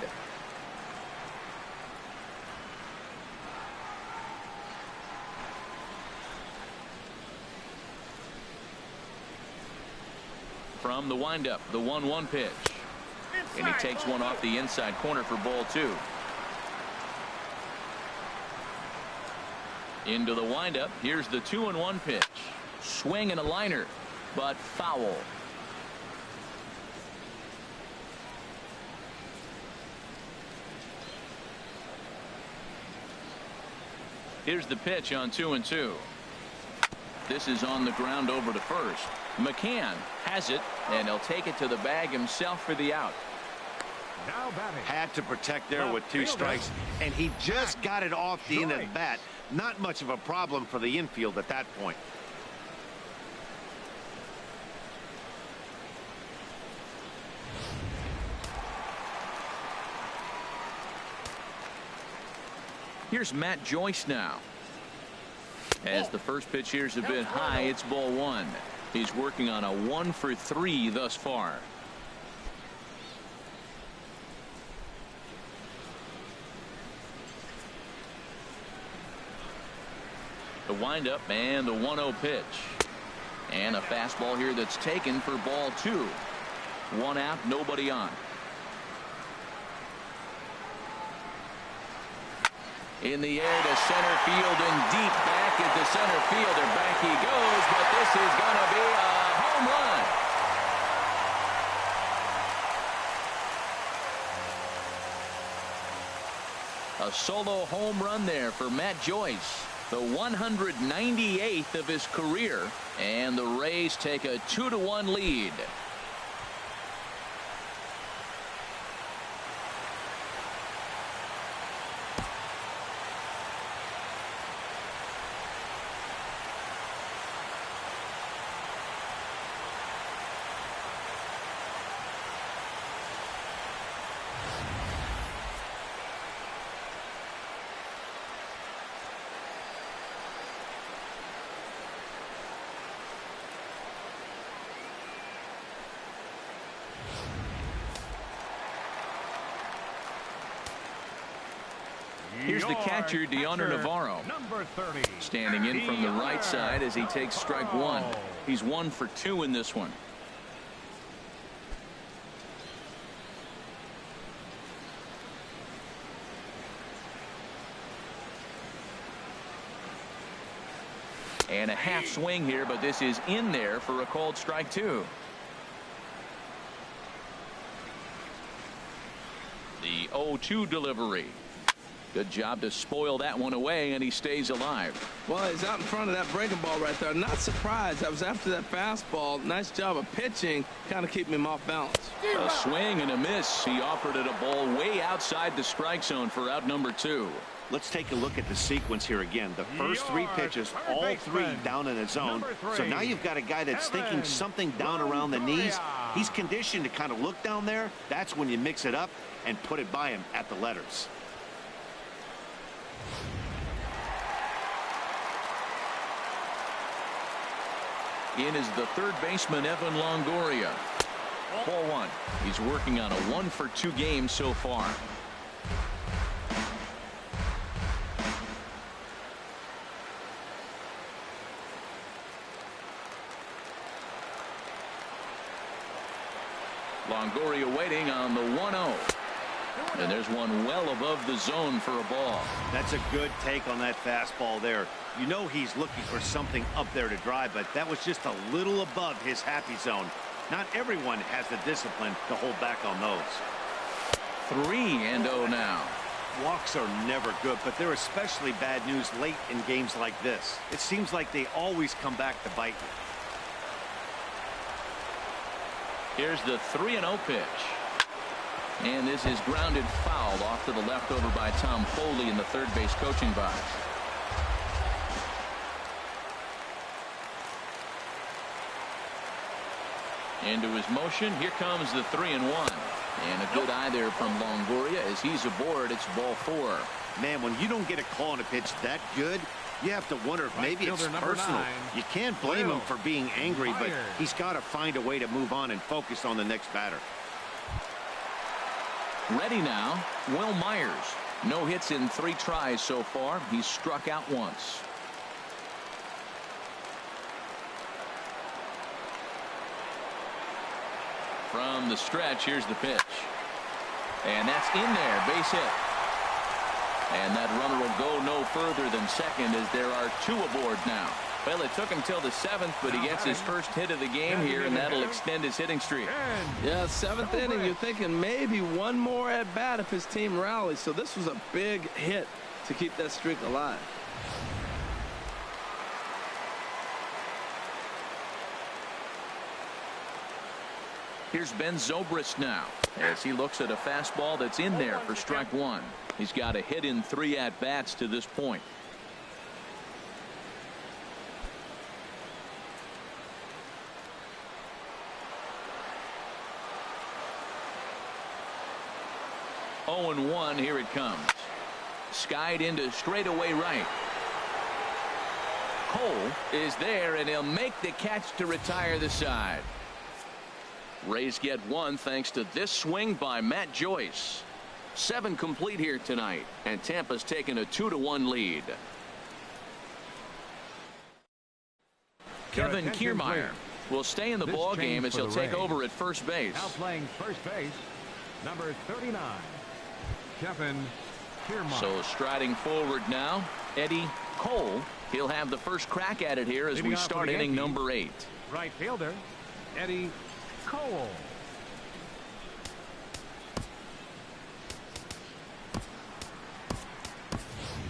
From the windup, the 1-1 pitch. And he takes one off the inside corner for ball 2. Into the windup. Here's the 2-1 pitch. Swing and a liner, but foul. Here's the pitch on 2-2. This is on the ground over to first. McCann has it, and he'll take it to the bag himself for the out. Had to protect there with 2 strikes, and he just got it off the end of the bat. Not much of a problem for the infield at that point. Here's Matt Joyce now. As the first pitch here is a bit high, it's ball 1. He's working on a 1 for 3 thus far. The windup and the 1-0 pitch. And a fastball here that's taken for ball 2. 1 out, nobody on. In the air to center field and deep back at the center fielder. Back he goes, but this is going to be a home run. A solo home run there for Matt Joyce. The 198th of his career, and the Rays take a 2-1 lead. Here's the catcher, Deontay Navarro. Number 30. Standing in from the right side as he takes strike one. He's 1 for 2 in this one. And a half swing here, but this is in there for a called strike 2. The 0-2 delivery. Good job to spoil that one away, and he stays alive. Well, he's out in front of that breaking ball right there. Not surprised. I was after that fastball. Nice job of pitching, kind of keeping him off balance. A swing and a miss. He offered it a ball way outside the strike zone for out number 2. Let's take a look at the sequence here again. The first 3 pitches, all 3 down in the zone. So now you've got a guy that's thinking something down around the knees. He's conditioned to kind of look down there. That's when you mix it up and put it by him at the letters. In is the third baseman, Evan Longoria. Ball 1. He's working on a 1 for 2 game so far. Longoria waiting on the 1-0. And there's one well above the zone for a ball. That's a good take on that fastball there. You know he's looking for something up there to drive, but that was just a little above his happy zone. Not everyone has the discipline to hold back on those. 3-0 now. Walks are never good, but they're especially bad news late in games like this. It seems like they always come back to bite you. Here's the 3-0 pitch. And this is grounded foul off to the left over by Tom Foley in the third base coaching box. Into his motion. Here comes the 3-1. And a good eye there from Longoria as he's aboard. It's ball 4. Man, when you don't get a call on a pitch that good, you have to wonder if maybe it's personal. You can't blame him for being angry, but he's got to find a way to move on and focus on the next batter. Ready now, Will Myers. No hits in 3 tries so far. He's struck out once. From the stretch, here's the pitch. And that's in there, base hit. And that runner will go no further than second as there are 2 aboard now. Well, it took him till the 7th, but he gets his first hit of the game here, and that'll extend his hitting streak. Yeah, 7th inning, you're thinking maybe one more at bat if his team rallies. So this was a big hit to keep that streak alive. Here's Ben Zobrist now as he looks at a fastball that's in there for strike 1. He's got a hit in 3 at-bats to this point. Oh, and 1, here it comes. Skied into straightaway right. Cole is there, and he'll make the catch to retire the side. Rays get 1 thanks to this swing by Matt Joyce. 7 complete here tonight, and Tampa's taken a 2-1 lead. Kevin Kiermaier will stay in the ball game as he'll take over at first base. Now playing first base, number 39, Kevin Kiermaier. So striding forward now, Eddie Cole. He'll have the first crack at it here as we start inning number 8. Right fielder, Eddie Cole.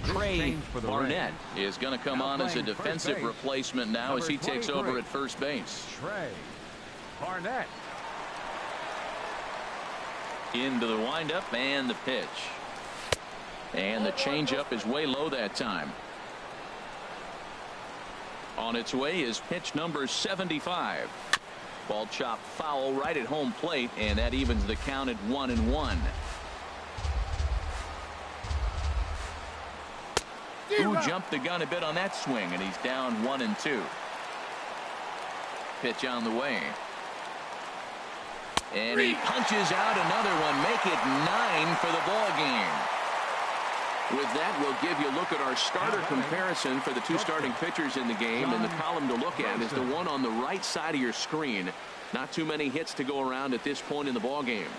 Trey Barnett is going to come on as a defensive replacement now as he takes over at first base. Trey Barnett. Into the windup and the pitch. And the changeup is way low that time. On its way is pitch number 75. Ball chop foul right at home plate, and that evens the count at 1-1. Who jumped the gun a bit on that swing, and he's down 1-2. Pitch on the way. And he punches out another one. Make it 9 for the ball game. With that, we'll give you a look at our starter comparison for the two starting pitchers in the game. And the column to look at is the one on the right side of your screen. Not too many hits to go around at this point in the ball game.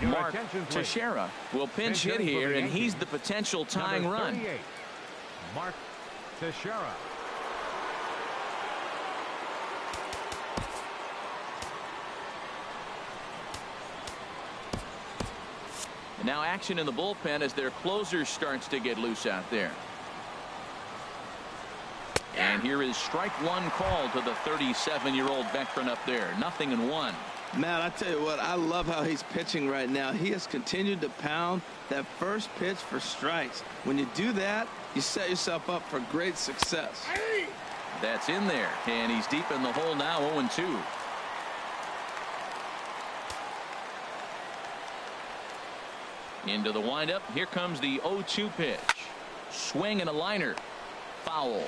Mark Teixeira will pinch hit here, and he's the potential tying run. Mark Teixeira. And now action in the bullpen as their closer starts to get loose out there. And here is strike one call to the 37-year-old veteran up there. 0-1. Matt, I tell you what, I love how he's pitching right now. He has continued to pound that first pitch for strikes. When you do that, you set yourself up for great success. That's in there, and he's deep in the hole now. 0-2. Into the windup. Here comes the 0-2 pitch. Swing and a liner. Foul.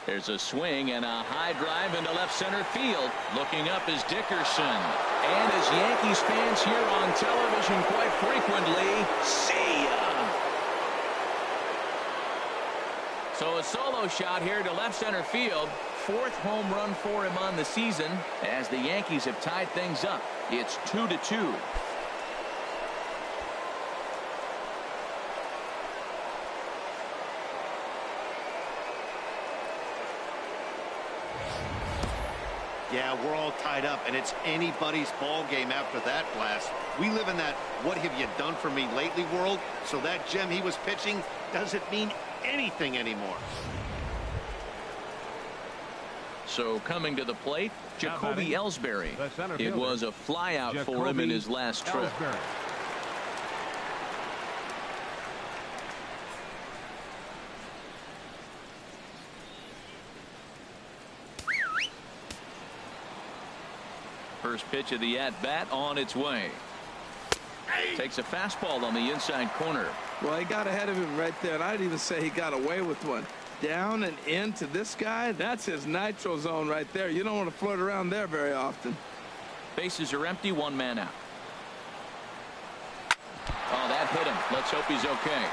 There's a swing and a high drive into left center field. Looking up is Dickerson. And as Yankees fans here on television quite frequently, see ya. So a solo shot here to left center field. Fourth home run for him on the season as the Yankees have tied things up. It's 2-2. Yeah, we're all tied up, and it's anybody's ball game after that blast. We live in that what have you done for me lately world, so that gem he was pitching doesn't mean anything anymore. So coming to the plate, Jacoby Ellsbury. It was a flyout for him in his last trip. First pitch of the at-bat on its way. Takes a fastball on the inside corner. Well, he got ahead of him right there, and I'd even say he got away with one. Down and into this guy, that's his nitro zone right there. You don't want to float around there very often. Bases are empty, one man out. Oh, that hit him. Let's hope he's okay.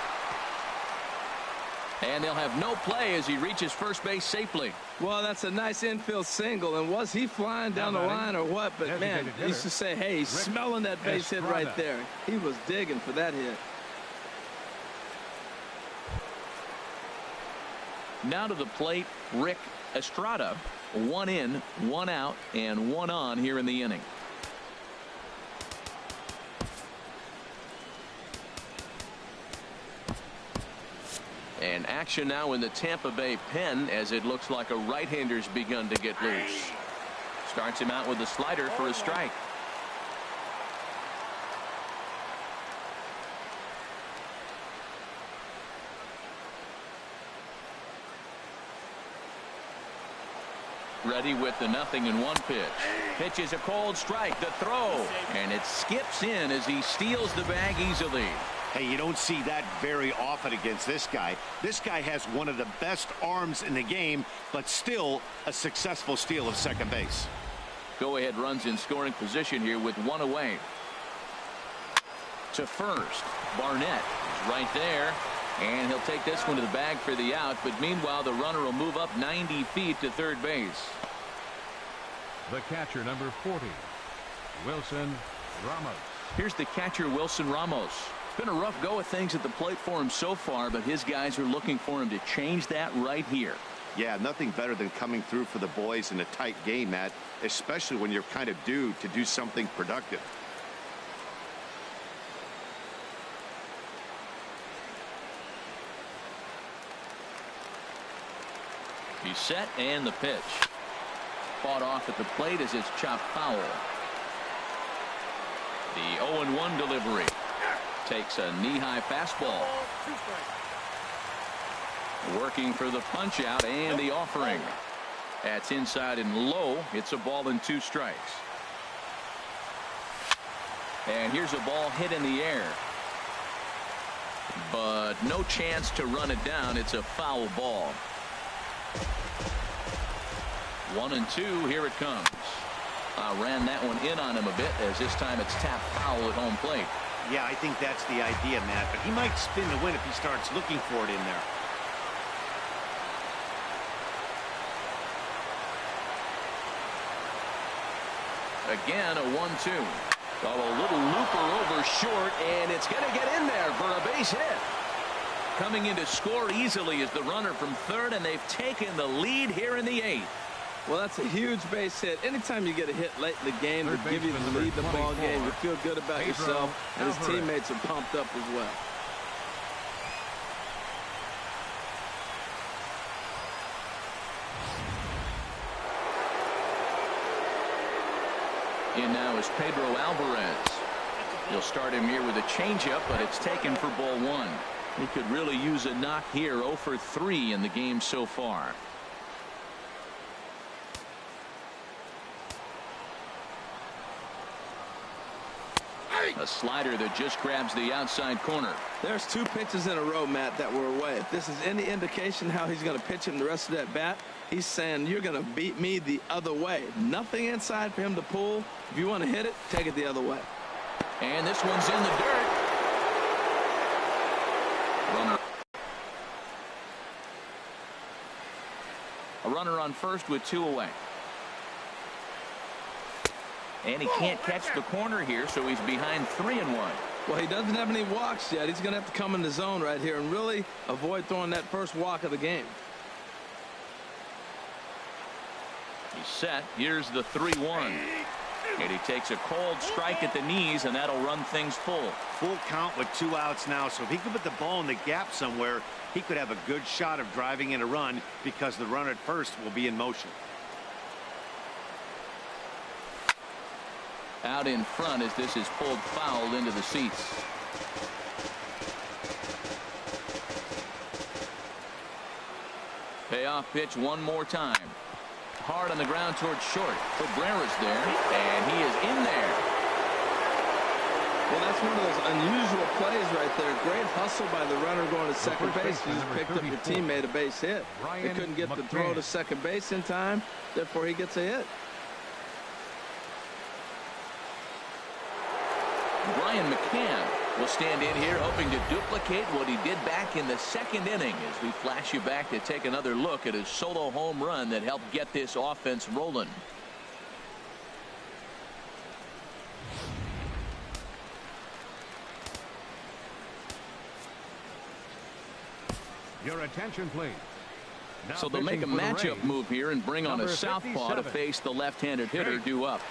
And they'll have no play as he reaches first base safely. Well, that's a nice infield single. And was he flying down the line or what? But, man, he used to say, hey, he's smelling that base hit right there. He was digging for that hit. Now to the plate, Rick Estrada. 1 in, 1 out, and 1 on here in the inning. And action now in the Tampa Bay pen as it looks like a right-hander's begun to get loose. Starts him out with a slider for a strike. Ready with the 0-1 pitch. Pitch is a cold strike. The throw. And it skips in as he steals the bag easily. Hey, you don't see that very often against this guy. This guy has one of the best arms in the game, but still a successful steal of second base. Go-ahead runs in scoring position here with 1 away. To first. Barnett is right there. And he'll take this one to the bag for the out. But meanwhile, the runner will move up 90 feet to third base. The catcher, number 40, Wilson Ramos. Here's the catcher, Wilson Ramos. Been a rough go of things at the plate for him so far, but his guys are looking for him to change that right here. Yeah, nothing better than coming through for the boys in a tight game, Matt, especially when you're kind of due to do something productive. He's set, and the pitch. Fought off at the plate as it's chopped foul. The 0-1 delivery. Takes a knee-high fastball. Working for the punch out and the offering. That's inside and low. It's a ball and 2 strikes. And here's a ball hit in the air. But no chance to run it down. It's a foul ball. 1-2. Here it comes. Ran that one in on him a bit, as this time it's tapped foul at home plate. Yeah, I think that's the idea, Matt. But he might spin the win if he starts looking for it in there. Again, a 1-2. Oh, a little looper over short, and it's going to get in there for a base hit. Coming in to score easily is the runner from third, and they've taken the lead here in the 8th. Well, that's a huge base hit. Anytime you get a hit late in the game to give you the lead in the ball game, you feel good about yourself, and his teammates are pumped up as well. In now is Pedro Alvarez. He'll start him here with a changeup, but it's taken for ball 1. He could really use a knock here. 0 for 3 in the game so far. A slider that just grabs the outside corner. There's 2 pitches in a row, Matt, that were away. If this is any indication how he's going to pitch him the rest of that bat, he's saying you're going to beat me the other way. Nothing inside for him to pull. If you want to hit it, take it the other way. And this one's in the dirt. A runner on first with 2 away. And he can't catch the corner here, so he's behind 3-1. Well, he doesn't have any walks yet. He's going to have to come in the zone right here and really avoid throwing that first walk of the game. He's set. Here's the 3-1. And he takes a cold strike at the knees, and that'll run things full. Full count with 2 outs now, so if he could put the ball in the gap somewhere, he could have a good shot of driving in a run because the runner at first will be in motion. Out in front as this is pulled foul into the seats. Payoff pitch one more time. Hard on the ground towards short. Cabrera's there, and he is in there. Well, that's one of those unusual plays right there. Great hustle by the runner going to second base. He just picked up your teammate a base hit. He couldn't get the throw to second base in time, therefore he gets a hit. Brian McCann will stand in here hoping to duplicate what he did back in the second inning as we flash you back to take another look at his solo home run that helped get this offense rolling. Your attention, please. Now so they'll make a matchup move here and bring on a southpaw to face the left-handed hitter due up.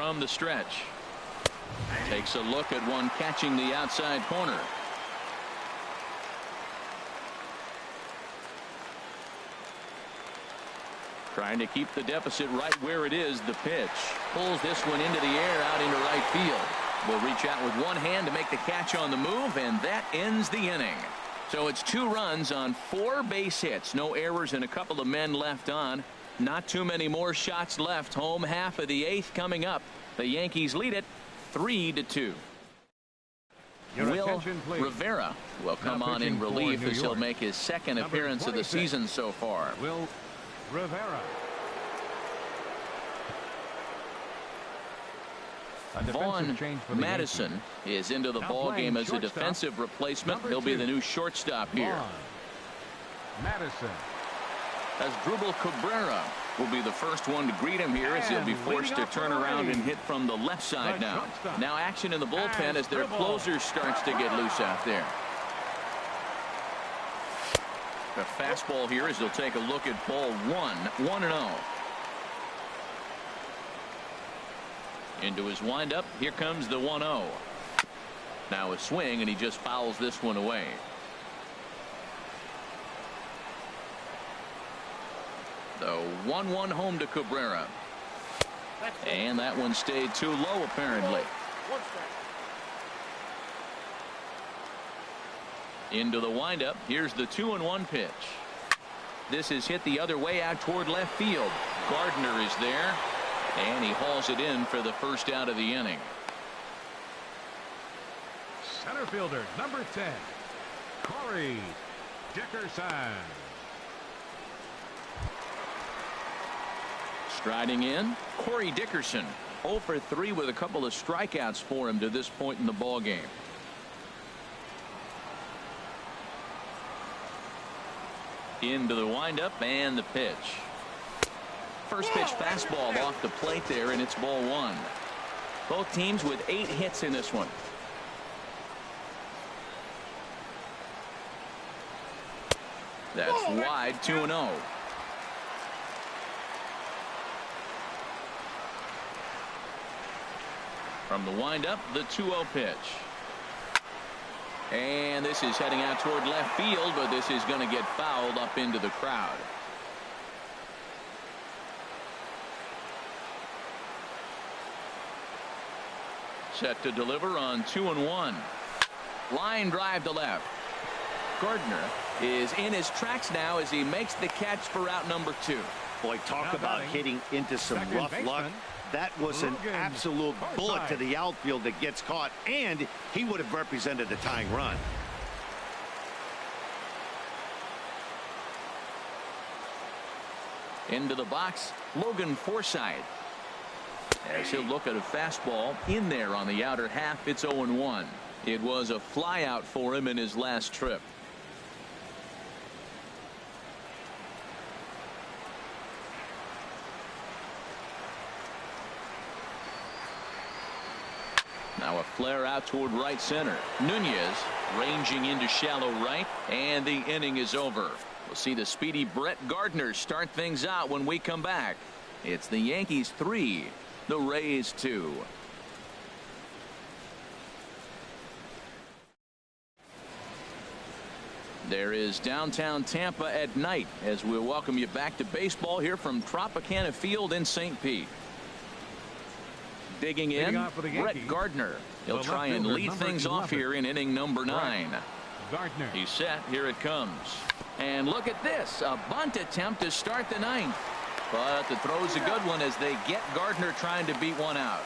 from the stretch. Takes a look at one catching the outside corner. Trying to keep the deficit right where it is. The pitch pulls this one into the air out into right field. Will reach out with one hand to make the catch on the move, and that ends the inning. So it's 2 runs on 4 base hits. No errors and a couple of men left on. Not too many more shots left. Home half of the 8th coming up. The Yankees lead it 3-2. Will Rivera will come on in relief as he'll make his second appearance of the season so far. Will Rivera. Vaughn Madison is into the ball game as a defensive replacement. He'll be the new shortstop here. Madison. Asdrubal Cabrera will be the first one to greet him here as he'll be forced to turn around and hit from the left side now. Now action in the bullpen as their closer starts to get loose out there. A fastball here as they'll take a look at ball 1-0. Into his windup. Here comes the 1-0. Now a swing, and he just fouls this one away. The 1-1 home to Cabrera. And that one stayed too low apparently. Into the windup. Here's the 2-1 pitch. This is hit the other way out toward left field. Gardner is there, and he hauls it in for the first out of the inning. Center fielder number 10, Corey Dickerson. Striding in, Corey Dickerson. 0 for 3 with a couple of strikeouts for him to this point in the ball game. Into the windup and the pitch. First pitch fastball off the plate there, and it's ball 1. Both teams with 8 hits in this one. That's wide. 2-0. From the windup, the 2-0 pitch. And this is heading out toward left field, but this is going to get fouled up into the crowd. Set to deliver on 2-1. Line drive to left. Gardner is in his tracks now as he makes the catch for out number 2. Boy, talk about hitting into some rough luck. That was an absolute bullet to the outfield that gets caught, and he would have represented the tying run. Into the box, Logan Forsythe. As he'll look at a fastball in there on the outer half. It's 0-1. It was a flyout for him in his last trip. Now a flare out toward right center. Nunez ranging into shallow right, and the inning is over. We'll see the speedy Brett Gardner start things out when we come back. It's the Yankees 3, the Rays 2. There is downtown Tampa at night as we welcome you back to baseball here from Tropicana Field in St. Pete. Digging in, Brett Gardner. He'll try and lead things off here in inning number 9. Gardner. He's set. Here it comes. And look at this. A bunt attempt to start the 9th. But the throw's a good one as they get Gardner trying to beat one out.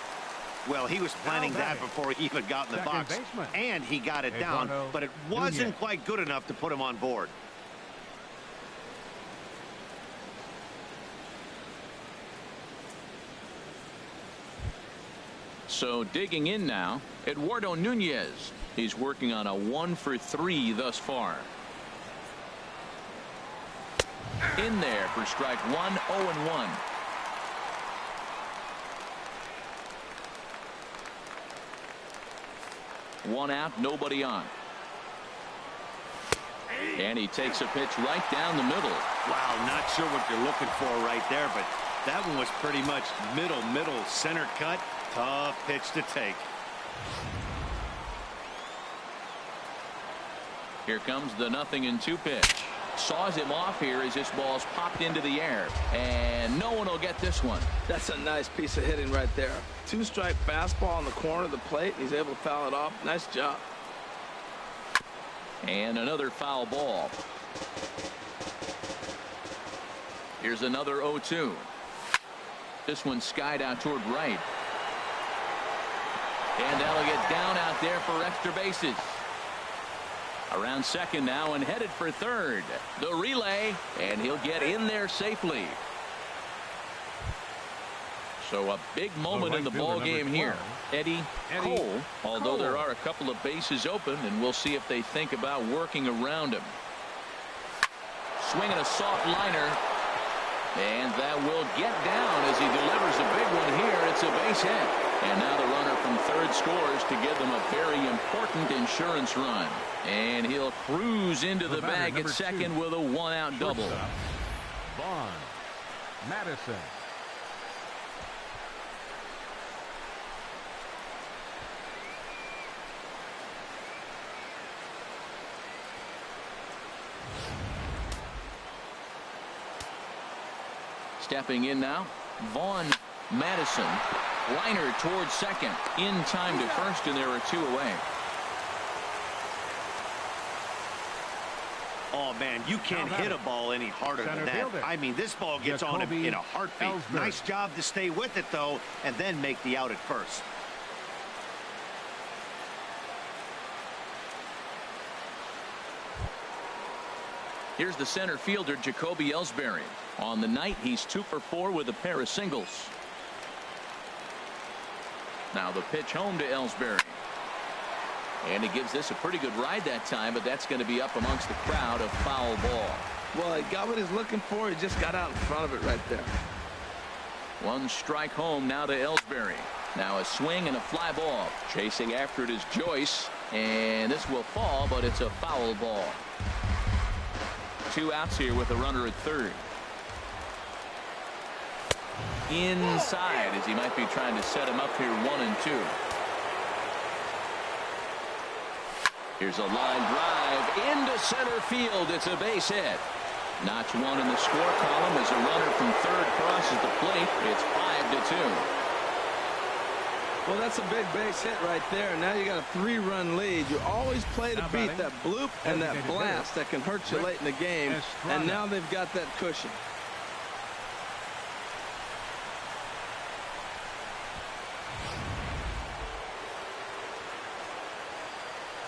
Well, he was planning that before he even got in the box. And he got it down, but it wasn't quite good enough to put him on board. So digging in now, Eduardo Nunez. He's working on a 1 for 3 thus far. In there for strike 1, 0-1. One out, nobody on. And he takes a pitch right down the middle. Wow, not sure what you're looking for right there, but that one was pretty much middle center cut. Tough pitch to take. Here comes the 0-2 pitch. Saws him off here as this ball's popped into the air. And no one will get this one. That's a nice piece of hitting right there. 2-strike fastball on the corner of the plate. He's able to foul it off. Nice job. And another foul ball. Here's another 0-2. This one skied out toward right. And that'll get down out there for extra bases. Around second now and headed for third. The relay, and he'll get in there safely. So a big moment in the ball game here. Eddie Cole, although there are a couple of bases open, and we'll see if they think about working around him. Swinging a soft liner. And that will get down as he delivers a big one here. It's a base hit. And now the runner from third scores to give them a very important insurance run. And he'll cruise into the bag at second with a 1-out double. Vaughn Madison. Stepping in now, Vaughn Madison. Liner towards second. In time to first, and there are 2 away. Oh, man, you can't hit a ball any harder than that. I mean, this ball gets on him in a heartbeat. Nice job to stay with it, though, and then make the out at first. Here's the center fielder, Jacoby Ellsbury. On the night, he's 2 for 4 with a pair of singles. Now the pitch home to Ellsbury. And he gives this a pretty good ride that time, but that's going to be up amongst the crowd. A foul ball. Well, he got what he's looking for. He just got out in front of it right there. 1 strike home now to Ellsbury. Now a swing and a fly ball. Chasing after it is Joyce. And this will fall, but it's a foul ball. 2 outs here with a runner at third. Inside as he might be trying to set him up here 1-2. Here's a line drive into center field. It's a base hit. Notch 1 in the score column as a runner from third crosses the plate. It's 5-2. Well, that's a big base hit right there. Now you got a 3-run lead. You always play to beat that bloop and that blast that can hurt you late in the game. And now they've got that cushion.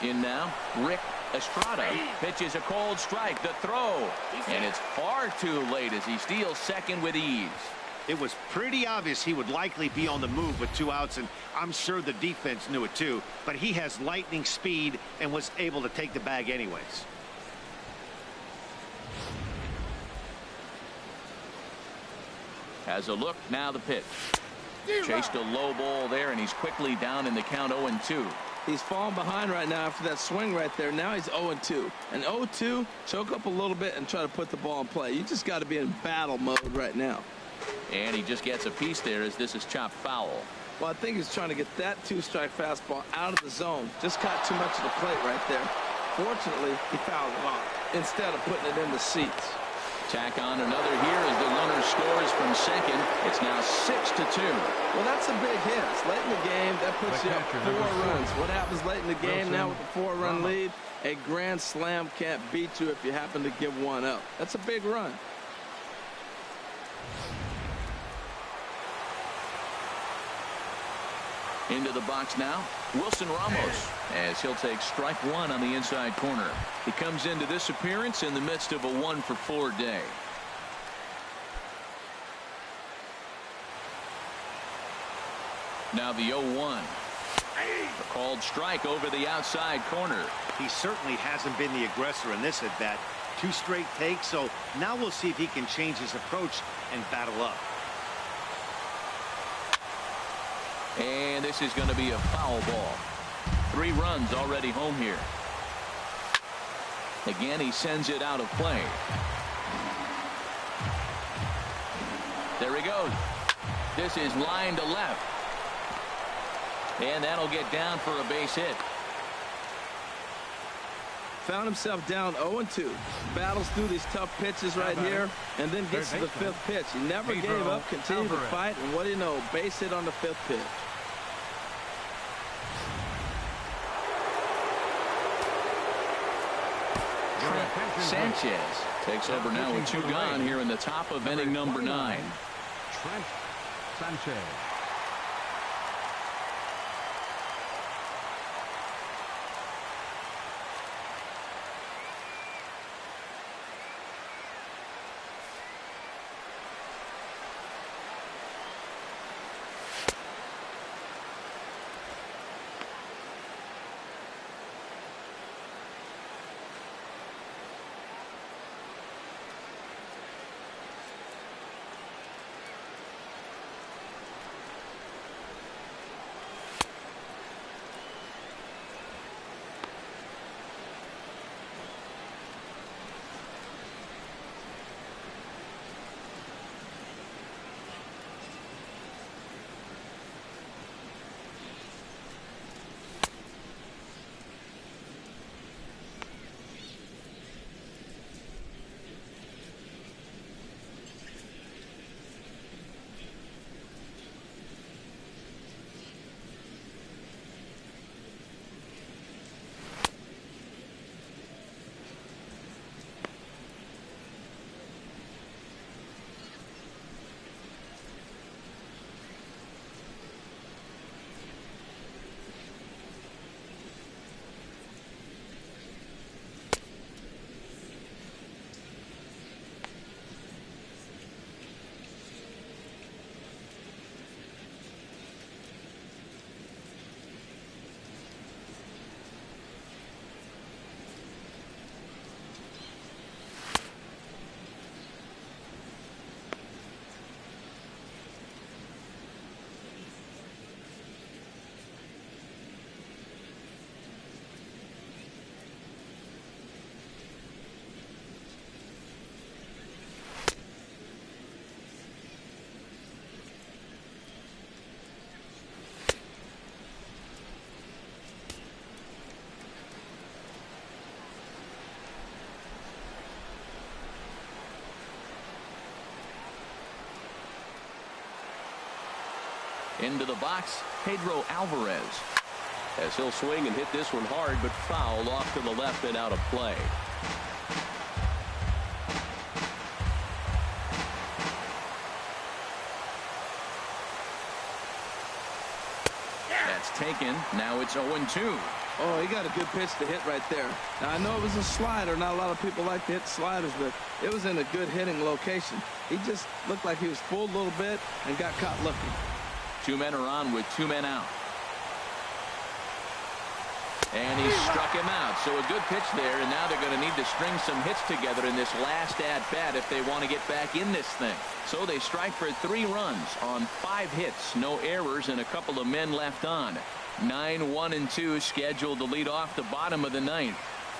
In now, Rick Estrada pitches a cold strike. The throw. And it's far too late as he steals second with ease. It was pretty obvious he would likely be on the move with 2 outs, and I'm sure the defense knew it too. But he has lightning speed and was able to take the bag anyways. Has a look. Now the pitch. Chased a low ball there, and he's quickly down in the count 0-2. He's falling behind right now after that swing right there. Now he's 0-2. And 0-2, choke up a little bit and try to put the ball in play. You just got to be in battle mode right now. And he just gets a piece there as this is chopped foul. Well, I think he's trying to get that 2-strike fastball out of the zone. Just caught too much of the plate right there. Fortunately, he fouled it off instead of putting it in the seats. Tack on another here as the runner scores from second. It's now 6-2. Well, that's a big hit. It's late in the game. That puts you up 4 runs. What happens late in the game now with the 4-run lead? A grand slam can't beat you if you happen to give 1 up. That's a big run. Into the box now, Wilson Ramos, as he'll take strike 1 on the inside corner. He comes into this appearance in the midst of a 1-for-4 day. Now the 0-1. A called strike over the outside corner. He certainly hasn't been the aggressor in this at bat. 2 straight takes, so now we'll see if he can change his approach and battle up. And this is going to be a foul ball. 3 runs already home here. Again, he sends it out of play. There he goes. This is line to left. And that'll get down for a base hit. Found himself down 0-2. Battles through these tough pitches right here, and then gets to the fifth pitch. He never gave up, continued to fight, and what do you know, base hit on the fifth pitch. Sanchez takes over now with 2 gone here in the top of inning number 9. Trent Sanchez. Into the box, Pedro Alvarez. As he'll swing and hit this one hard, but foul off to the left and out of play. That's taken. Now it's 0-2. Oh, he got a good pitch to hit right there. Now, I know it was a slider. Not a lot of people like to hit sliders, but it was in a good hitting location. He just looked like he was fooled a little bit and got caught looking. 2 men are on with 2 men out. And he struck him out. So a good pitch there, and now they're going to need to string some hits together in this last at-bat if they want to get back in this thing. So they strike for 3 runs on 5 hits, no errors, and a couple of men left on. 9-1-2 scheduled to lead off the bottom of the 9th.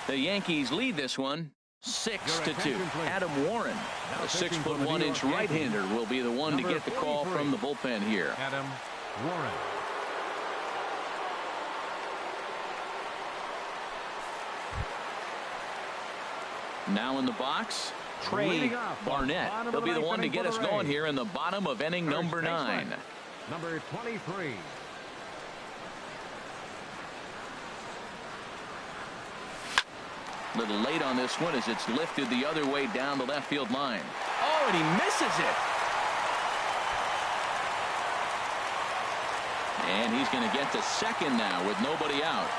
The Yankees lead this one 6-2. Adam Warren, a 6'1" right-hander, will be the one to get the call from the bullpen here. Adam Warren. Now in the box, Trey Barnett. He'll be the one to get us going here in the bottom of inning number 9. Number 23. Little late on this one as it's lifted the other way down the left field line. Oh, and he misses it. And he's going to get to second now with nobody out.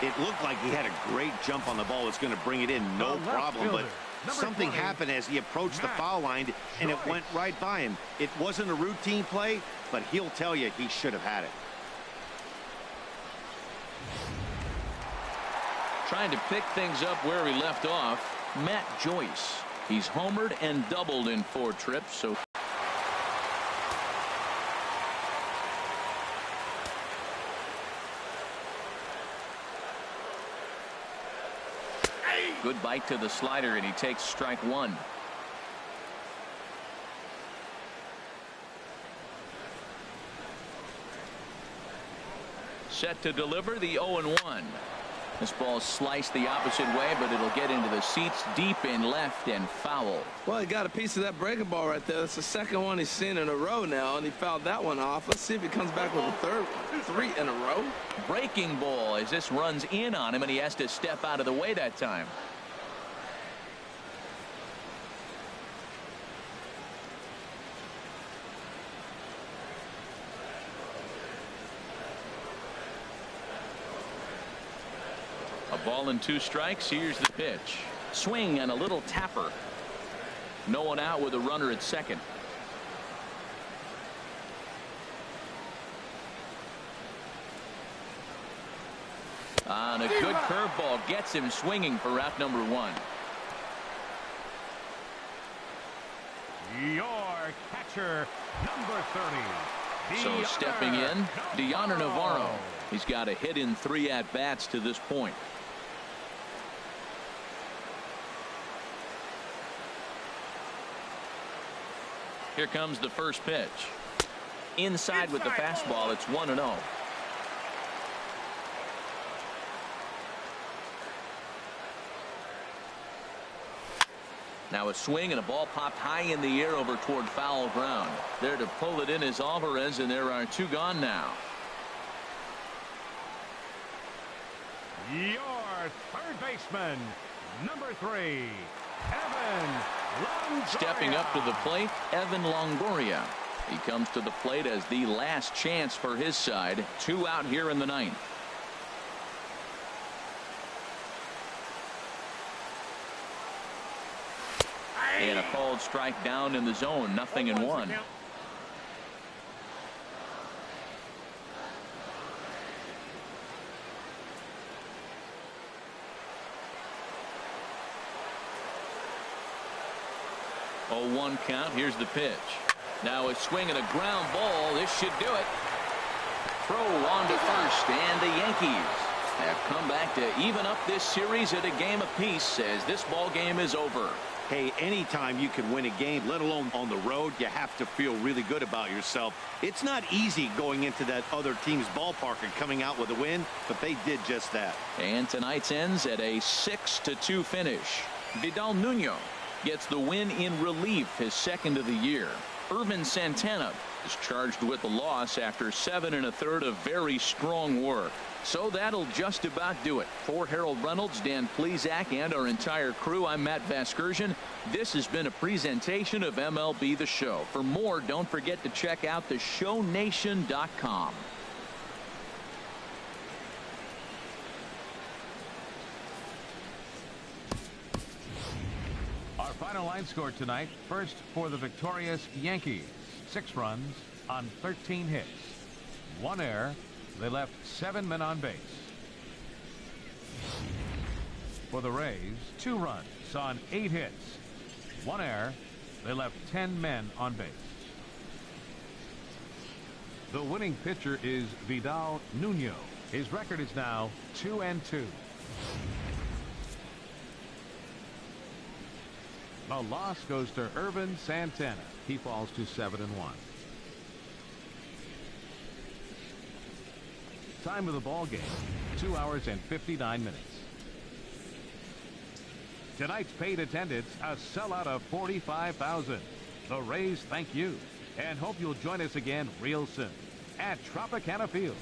It looked like he had a great jump on the ball. It's going to bring it in, no problem. But something happened as he approached the foul line, and it went right by him. It wasn't a routine play, but he'll tell you he should have had it. Trying to pick things up where he left off, Matt Joyce. He's homered and doubled in 4 trips, so good bite to the slider, and he takes strike 1. Set to deliver the 0-1. This ball sliced the opposite way, but it'll get into the seats deep in left and foul. Well, he got a piece of that breaking ball right there. That's the second one he's seen in a row now, and he fouled that one off. Let's see if he comes back with a third one. 3 in a row. Breaking ball as this runs in on him, and he has to step out of the way that time. A ball and 2 strikes. Here's the pitch. Swing and a little tapper. No one out with a runner at second. And a good curveball gets him swinging for out number 1. Your catcher, number 30. So stepping in, Deoner Navarro. He's got a hit in 3 at-bats to this point. Here comes the first pitch. Inside with the fastball. It's 1-0. Now a swing and a ball popped high in the air over toward foul ground. There to pull it in is Alvarez, and there are 2 gone now. Your third baseman, number 3, Evan Longoria. Stepping up to the plate, Evan Longoria. He comes to the plate as the last chance for his side. 2 out here in the 9th. And a called strike down in the zone. 0-1. Oh, 1 count. Here's the pitch. Now a swing and a ground ball. This should do it. Throw on to first, and the Yankees have come back to even up this series at a game apiece as this ball game is over. Hey, anytime you can win a game, let alone on the road, you have to feel really good about yourself. It's not easy going into that other team's ballpark and coming out with a win, but they did just that. And tonight's ends at a 6-2 finish. Vidal Nuno gets the win in relief, his 2nd of the year. Irvin Santana is charged with the loss after 7 1/3 of very strong work. So that'll just about do it. For Harold Reynolds, Dan Plesac, and our entire crew, I'm Matt Vasgersian. This has been a presentation of MLB The Show. For more, don't forget to check out theshownation.com. Our final line score tonight. First for the victorious Yankees. 6 runs on 13 hits. 1 error. They left 7 men on base. For the Rays, 2 runs on 8 hits. 1 error. They left 10 men on base. The winning pitcher is Vidal Nuno. His record is now 2-2. The loss goes to Irvin Santana. He falls to 7-1. Time of the ball game, 2 hours and 59 minutes. Tonight's paid attendance, a sellout of 45,000. The Rays thank you and hope you'll join us again real soon at Tropicana Field.